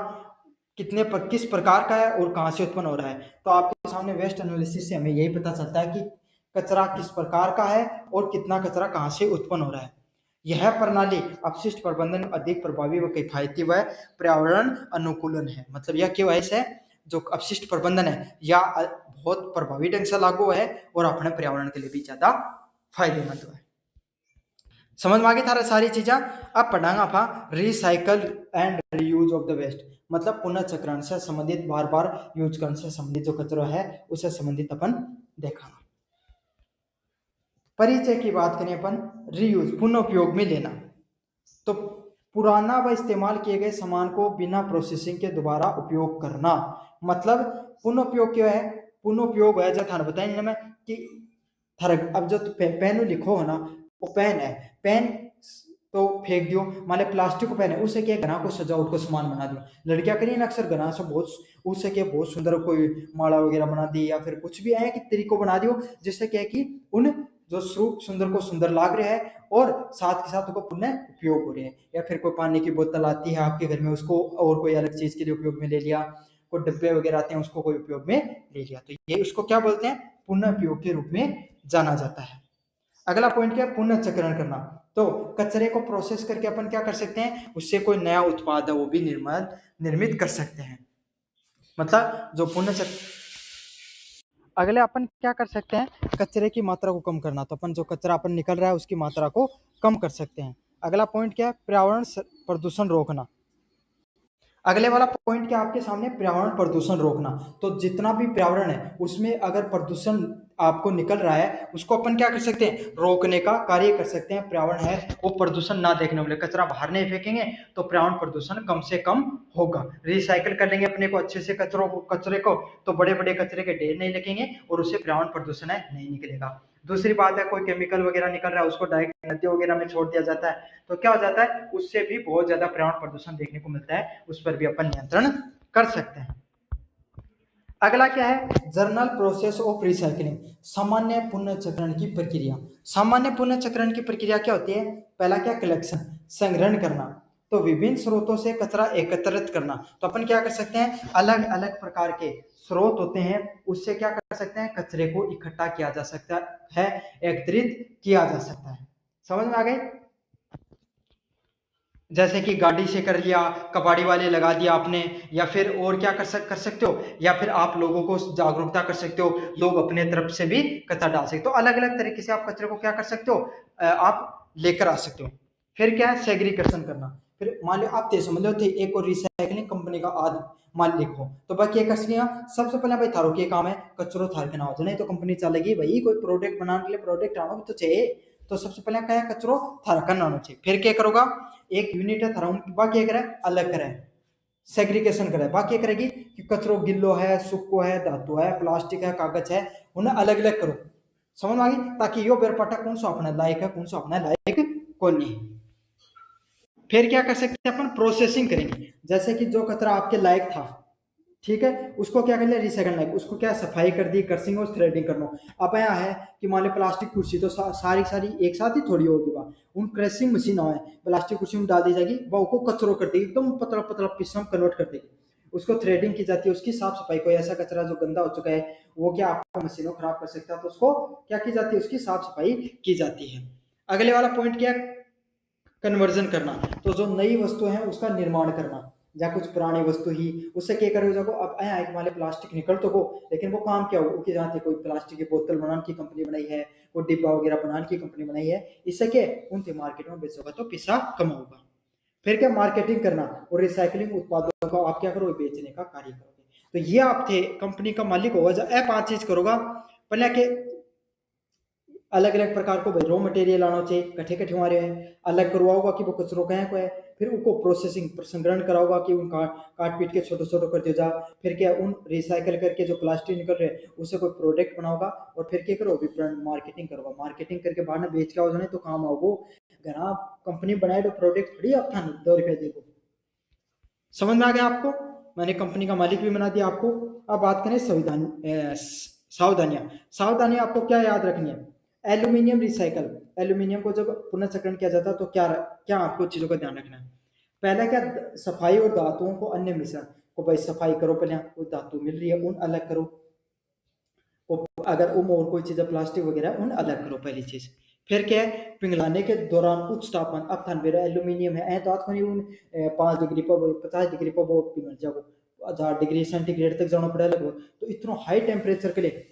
किस प्रकार का है और कहां से उत्पन्न हो रहा है। तो आपके सामने वेस्ट एनालिसिस से हमें यही पता चलता है कि कचरा किस प्रकार का है और कितना कचरा कहां से उत्पन्न हो रहा है। यह प्रणाली अपशिष्ट प्रबंधन अधिक प्रभावी व किफायती व पर्यावरण अनुकूलन है। मतलब यह क्यों है, जो अपशिष्ट प्रबंधन है या बहुत प्रभावी ढंग से लागू है और अपने पर्यावरण के लिए भी ज्यादा फायदेमंद है। समझ में आ गई थारा सारी चीजें। अब पढ़ांगा था recycle and reuse of the waste, मतलब पुनर्चक्रण से संबंधित, बार बार यूज करने से संबंधित जो कचरा है उससे संबंधित अपन देखा। परिचय की बात करें अपन, रीयूज पुनः उपयोग में लेना, तो पुराना व इस्तेमाल किए गए सामान को बिना प्रोसेसिंग के दोबारा उपयोग करना। मतलब पुनः उपयोग क्या है, पुनः उपयोग है जब थाने बताएंगे मैं कि अब जो पेन लिखो हो ना, वो पेन है, पेन तो फेंक दियो, मान लो प्लास्टिक को पेन है उससे क्या घना को सजावट को सामान बना दियो। लड़कियां करिए ना अक्सर घना से बहुत, उससे क्या बहुत सुंदर कोई माला वगैरह बना दी या फिर कुछ भी है कि तरीको बना दियो, जिससे क्या है कि उन जो स्वरूप सुंदर को सुंदर लाग रहा है और साथ के साथ उनको पुनः उपयोग हो रहे हैं। या फिर कोई पानी की बोतल आती है आपके घर में, उसको और कोई अलग चीज के लिए उपयोग में ले लिया, कोई डब्बे वगैरह आते हैं उसको कोई उपयोग में ले लिया, तो ये उसको क्या बोलते हैं, पुनः उपयोग के रूप में जाना जाता है। अगला पॉइंट क्या है, पुनः चक्रण करना, तो कचरे को प्रोसेस करके अपन क्या कर सकते हैं, उससे कोई नया उत्पाद है वो भी निर्मित कर सकते हैं। मतलब जो पुनः अगले अपन क्या कर सकते हैं, कचरे की मात्रा को कम करना, तो अपन जो कचरा अपन निकल रहा है उसकी मात्रा को कम कर सकते हैं। अगला पॉइंट क्या है, पर्यावरण प्रदूषण रोकना। अगले वाला पॉइंट क्या आपके सामने, पर्यावरण प्रदूषण रोकना, तो जितना भी पर्यावरण है उसमें अगर प्रदूषण आपको निकल रहा है उसको अपन क्या कर सकते हैं, रोकने का कार्य कर सकते हैं। पर्यावरण है वो प्रदूषण ना देखने वाले, कचरा बाहर नहीं फेंकेंगे तो पर्यावरण प्रदूषण कम से कम होगा। रिसाइकल कर लेंगे अपने को अच्छे से कचरे को, तो बड़े बड़े कचरे के ढेर नहीं लगेंगे और उससे पर्यावरण प्रदूषण है नहीं निकलेगा। दूसरी बात है, कोई केमिकल वगैरह निकल रहा है उसको डायरेक्ट नदी वगैरह में छोड़ दिया जाता है, तो क्या हो जाता है, उससे भी बहुत ज्यादा पर्यावरण प्रदूषण देखने को मिलता है, उस पर भी अपन नियंत्रण कर सकते हैं। अगला क्या है, जर्नल प्रोसेस ऑफ रिसाइकलिंग, सामान्य पुनर्चक्रण की प्रक्रिया। सामान्य पुनर्चक्रण की प्रक्रिया क्या होती है, पहला क्या, कलेक्शन, संग्रहण करना, तो विभिन्न स्रोतों से कचरा एकत्रित करना, तो अपन क्या कर सकते हैं, अलग अलग प्रकार के स्रोत होते हैं उससे क्या कर सकते हैं, कचरे को इकट्ठा किया जा सकता है, एकत्रित किया जा सकता है। समझ में आ गई, जैसे कि गाड़ी से कर लिया, कबाड़ी वाले लगा दिया आपने, या फिर और क्या कर सकते हो, या फिर आप लोगों को जागरूकता कर सकते हो, लोग अपने तरफ से भी कचरा डाल सकते हो, अलग अलग तरीके से आप कचरे को क्या कर सकते हो, आप लेकर आ सकते हो। फिर क्या है, सेग्रीगेशन करना, फिर मान लो आप ते समझ लो थे एक और रिसाइकलिंग कंपनी का आदि मालिक हो, तो बाकी एक असलियां सबसे पहले भाई थारो के काम है कचरो थार के ना हो, नहीं तो कंपनी चलेगी भाई, कोई प्रोडक्ट बनाने के लिए प्रोडक्ट आना भी तो चाहिए, तो सबसे पहले क्या है, कचरो थार करना होना चाहिए। फिर क्या करोगा, एक यूनिट है थारा बाकी क्या करे, अलग करे, सेग्रीगेशन करे, बाकी ये करेगी कि कचरो गिल्लो है, सुक्को है, धातु है, प्लास्टिक है, कागज है, उन्हें अलग अलग करो। समझ में आ गई, ताकि यो बेरपाटा कौन सा अपना लायक है, कौन सा अपना लायक कौन नहीं। फिर क्या कर सकते हैं अपन, प्रोसेसिंग करेंगे। जैसे कि जो कचरा आपके लायक था, ठीक है, उसको क्या करना है, रिसाइकल लायक, उसको क्या सफाई कर दी, कर्सिंग और थ्रेडिंग करना। अब यहाँ है कि मान लो प्लास्टिक कुर्सी तो सारी सारी एक साथ ही थोड़ी होगी, वहाँ उन क्रशिंग मशीन है, प्लास्टिक कुर्सी में डाल दी जाएगी, वह को कचरो कर देगी, एकदम पतला पतला पीस में कन्वर्ट कर देगी। उसको थ्रेडिंग की जाती है, उसकी साफ सफाई, कोई ऐसा कचरा जो गंदा हो चुका है वो क्या आपका मशीनों खराब कर सकता है, तो उसको क्या की जाती है, उसकी साफ सफाई की जाती है। अगले वाला पॉइंट क्या, कन्वर्जन करना, तो जो नई वस्तु है उसका निर्माण करना, या कुछ पुरानी वस्तु ही उससे क्या करो जाको। अब आया एक माले प्लास्टिक निकल तो गो, लेकिन वो काम क्या हो कि जहाँ कोई प्लास्टिक की बोतल बनाने की कंपनी बनाई है, कोई डिब्बा वगैरह बनाने की कंपनी बनाई है, इससे क्या उनके मार्केट में बेचोगा तो पैसा कम होगा। फिर क्या, मार्केटिंग करना और रिसाइकलिंग उत्पादों को आप क्या करोगे, बेचने का कार्य करोगे। तो ये आप थे कंपनी का मालिक होगा, जब ए 5 चीज करोगा। पहले के अलग अलग प्रकार को रॉ मटेरियल आना चाहिए, कट्ठे कट्ठे हमारे हैं, अलग करवाओगा कि वो कचरों कहें को है, फिर उनको प्रोसेसिंग संग्रहण कराओगा कि उन काट पीट के छोटे छोटे कर दिया जा। फिर क्या, उन रिसाइकल करके जो प्लास्टिक निकल रहे हैं उससे कोई प्रोडक्ट बनाओगा, और फिर क्या करो, विपणन मार्केटिंग करोगा, मार्केटिंग करके बाद में बेच के आओ जाने तो काम आओ। अगर आप कंपनी बनाए तो प्रोडक्ट थोड़ी आप 2 रुपये देखो। समझ में आ गया आपको, मैंने कंपनी का मालिक भी बना दिया आपको। अब बात करें सावधानियां। सावधानियां आपको क्या याद रखनी है, एल्यूमिनियम रिसाइकल, एल्यूमिनियम को जब पुनर्चक्रण किया जाता है तो क्या क्या आपको चीजों का ध्यान रखना है। पहला क्या, सफाई और धातुओं को अन्य मिश्रण को भाई सफाई करो, पहले वो धातु मिल रही है उन अलग करो, अगर उम और कोई चीज़ प्लास्टिक वगैरह उन अलग करो, पहली चीज़। फिर क्या है, पिघलाने के दौरान उच्च तापमान, अब थान बेरा एल्यूमिनियम है ऐ तो आत कोनी उन 5 डिग्री पर 50 डिग्री पर वो पिघल जाओ, 1000 डिग्री सेंटीग्रेड तक जाना पड़े लगभग। तो इतना हाई टेम्परेचर के लिए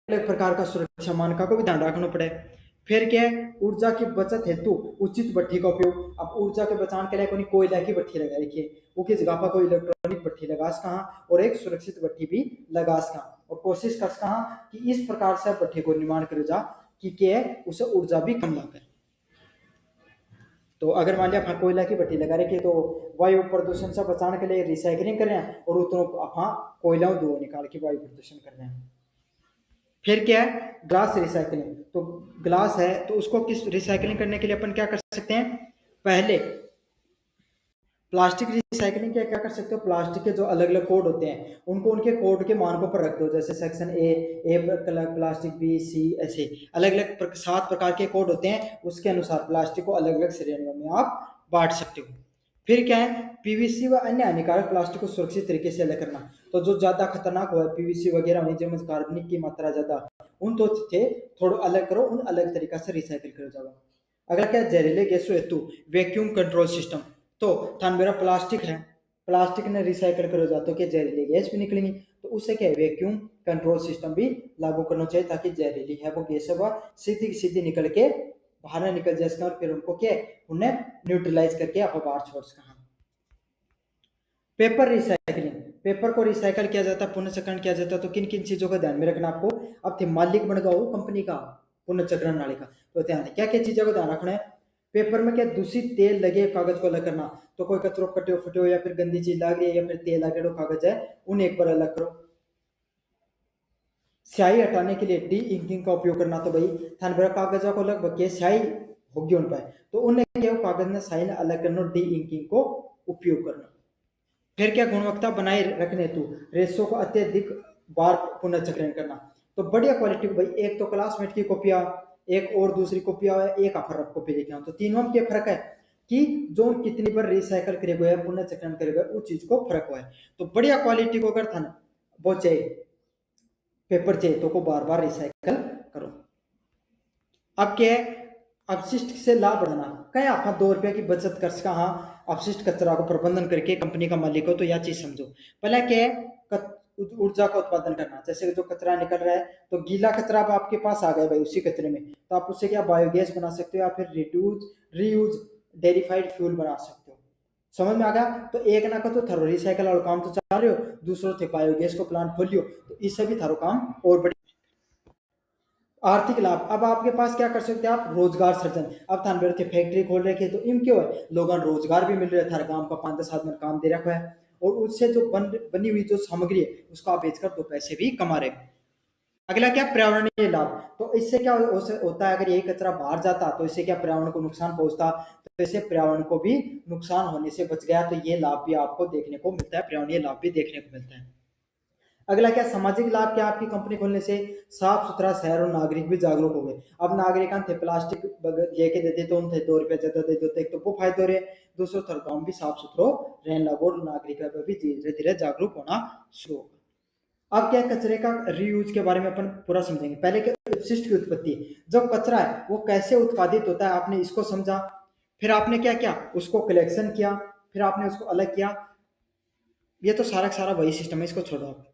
अलग प्रकार का सुरक्षा मानका को भी ध्यान रखना पड़े। फिर क्या है, ऊर्जा की बचत हेतु उचित भट्ठी का उपयोग। अब ऊर्जा के बचाने के लिए कोई कोयला की भट्ठी लगा रखिए, वो किस जगह पर कोई इलेक्ट्रॉनिक भट्ठी लगास कहाँ, और एक सुरक्षित भट्ठी भी लगास कहाँ, और कोशिश कर कहाँ कि इस प्रकार से भट्ठी को निर्माण करे जा कि क्या है, उसे ऊर्जा भी कम लगे। तो अगर मान लिया आप कोयला की भट्टी लगा रखी है तो वायु प्रदूषण से बचाने के लिए रिसाइकलिंग कर रहे हैं, और उतना आप कोयला धुआं निकाल के वायु प्रदूषण कर रहे हैं। फिर क्या है, ग्लास रिसाइकलिंग, तो ग्लास है तो उसको किस रिसाइकलिंग करने के लिए अपन क्या कर सकते हैं, पहले प्लास्टिक रिसाइकलिंग क्या क्या कर सकते हो, प्लास्टिक के जो अलग अलग कोड होते हैं उनको उनके कोड के मानकों पर रख दो, जैसे सेक्शन ए प्लास्टिक, बी, सी, ऐसे अलग अलग 7 प्रकार के कोड होते हैं, उसके अनुसार प्लास्टिक को अलग अलग श्रेणियों में आप बांट सकते हो। फिर क्या है, पीवीसी व अन्य हानिकारक प्लास्टिक को सुरक्षित तरीके से अलग करना, तो जो ज्यादा खतरनाक हो पीवीसी वगैरह में जिनमें कार्बनिक की मात्रा ज्यादा, उन तो थे थोड़ा अलग करो, उन अलग तरीका से रिसाइकिल करो जाओ। अगर क्या, जहरीले गैसों हेतु वैक्यूम कंट्रोल सिस्टम, तो थान मेरा प्लास्टिक है, प्लास्टिक ने रिसाइकल करो जाते क्या जहरीली गैस भी निकलेंगी, तो उससे क्या वैक्यूम कंट्रोल सिस्टम भी लागू करना चाहिए, ताकि जहरीली है वो गैस है वह सीधी सीधी निकल के बाहर ना निकल जाए, और फिर उनको क्या उन्हें न्यूट्रलाइज करके आप बाहर छोड़ सकें। पेपर रिसाइकलिंग, पेपर को रिसाइकल किया जाता है, पुनर्चक्रण किया जाता है, तो किन किन चीजों का ध्यान में रखना आपको। अब थे मालिक बन गओ कंपनी का, पुनर्चक्रण नाले का, तो ध्यान क्या क्या चीजों का ध्यान रखना है। पेपर में क्या, दूषित तेल लगे कागज को अलग करना, तो कोई कचरो कटे फटे या फिर गंदी चीज लग रही है या फिर तेल लगे कागज है, उन्हें एक बार अलग करो। स्याही हटाने के लिए डी इंकिंग का उपयोग करना, तो भाई थान बड़ा कागज को लगभग के स्याही होगी उन पर, तो उन्हें क्या कागज में स्याही अलग करना, डी इंकिंग को उपयोग करना। फिर क्या, गुणवत्ता बनाए रखने हेतु रेशो को अत्यधिक बार पुनर्चक्रण करना, तो बढ़िया क्वालिटी भाई, एक तो क्लासमेट की कॉपियां, एक और दूसरी कॉपियां, एक फर्क कॉपी लेके, तो तीनों में क्या फर्क है कि जो कितनी बार रिसाइकल करे गए पुनर्चक्रण करे गए उस चीज को फर्क हुआ है। तो बढ़िया क्वालिटी को अगर था ना वो चाहिए पेपर चाहिए तो को बार बार रिसाइकल करो। अब क्या है, अपशिष्ट से लाभ बढ़ाना, कहीं आप 2 रुपए की बचत कर सका, हाँ अपशिष्ट कचरा को प्रबंधन करके कंपनी का मालिक हो तो यह चीज समझो। पहले क्या है, ऊर्जा का उत्पादन करना, जैसे जो कचरा निकल रहा है तो गीला कचरा अब आपके पास आ गया भाई उसी कचरे में, तो आप उससे क्या बायोगैस बना सकते हो या फिर रिड्यूज रीयूज डेरिफाइड फ्यूल बना सकते हो। समझ में आ गया, तो एक ना का तो थारो रिसाइकल वाला काम तो चला रहे हो, दूसरों थे बायोगैस को प्लांट खोलियो, तो इससे भी थारो काम और बड़ी। आर्थिक लाभ, अब आपके पास क्या कर सकते हैं आप, रोजगार सृजन, अब थान फैक्ट्री खोल रखे तो इन क्यों है लोगों रोजगार भी मिल रहा है, थारे काम का 5-10 आदमी काम दे रखा है, और उससे जो बनी हुई जो सामग्री है उसको आप बेचकर 2 पैसे भी कमा रहे हो। अगला क्या, पर्यावरणीय लाभ। तो इससे क्या होता है, अगर यही कचरा बाहर जाता तो इससे क्या पर्यावरण को नुकसान पहुंचता, तो इससे पर्यावरण को भी नुकसान होने से बच गया। तो ये लाभ भी आपको देखने को मिलता है, पर्यावरणीय लाभ भी देखने को मिलता है। अगला क्या, सामाजिक लाभ। क्या, आपकी कंपनी खोलने से साफ सुथरा शहर और नागरिक भी जागरूक हो गए। अब नागरिकां थे प्लास्टिक लेके देते तो उनसे 2 रुपये ज्यादा दे देते, एक तो वो फायदे हो रहे, दूसरों तरफ गाँव भी साफ सुथरो रहने लगो और नागरिक भी धीरे धीरे जागरूक होना शुरू होगा। अब क्या, कचरे का रीयूज के बारे में अपन पूरा समझेंगे। पहले क्या, अपशिष्ट की उत्पत्ति। जब कचरा है वो कैसे उत्पादित होता है आपने इसको समझा, फिर आपने क्या किया, उसको कलेक्शन किया, फिर आपने उसको अलग किया। ये तो सारा का सारा वही सिस्टम है, इसको छोड़ो आप।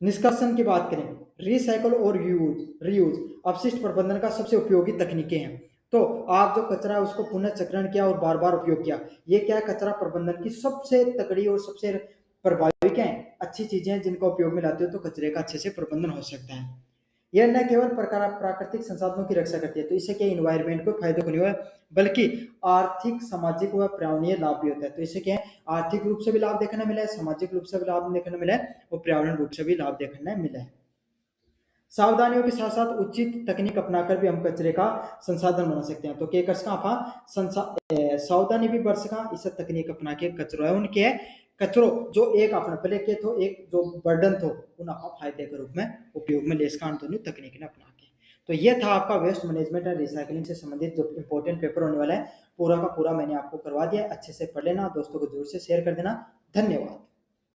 निष्कर्षण की बात करें, रिसाइकल और यूज रीयूज अपशिष्ट प्रबंधन का सबसे उपयोगी तकनीकें हैं। तो आप जो कचरा है उसको पुनः चक्रण किया और बार बार उपयोग किया, ये क्या है, कचरा प्रबंधन की सबसे तकड़ी और सबसे प्रभावी क्या है, अच्छी चीजें हैं जिनका उपयोग में लाते हो तो कचरे का अच्छे से प्रबंधन हो सकता है। यह न केवल प्राकृतिक संसाधनों की रक्षा करती है, तो इससे क्या, इन्वायरमेंट को फायदे को नहीं हुआ, बल्कि आर्थिक सामाजिक व पर्यावरणीय लाभ भी होता है। तो इससे क्या है, आर्थिक रूप से भी लाभ देखने मिला है, सामाजिक रूप से भी लाभ देखने मिला है और पर्यावरण रूप से भी लाभ देखने मिला है। सावधानियों के साथ साथ उचित तकनीक अपनाकर भी हम कचरे का संसाधन बना सकते हैं। तो क्या कर सका आप, सावधानी भी बरत सका, इस तकनीक अपना के कचरो है उनके कचरो जो एक अपना पहले के थो एक जो बर्डन थो उन आप फायदे के रूप में उपयोग में ले सका दोनों तकनीक ने अपना के। तो ये था आपका वेस्ट मैनेजमेंट एंड रिसाइकलिंग से संबंधित जो इंपॉर्टेंट पेपर होने वाला है, पूरा का पूरा मैंने आपको करवा दिया। अच्छे से पढ़ लेना, दोस्तों को जरूर से शेयर कर देना। धन्यवाद।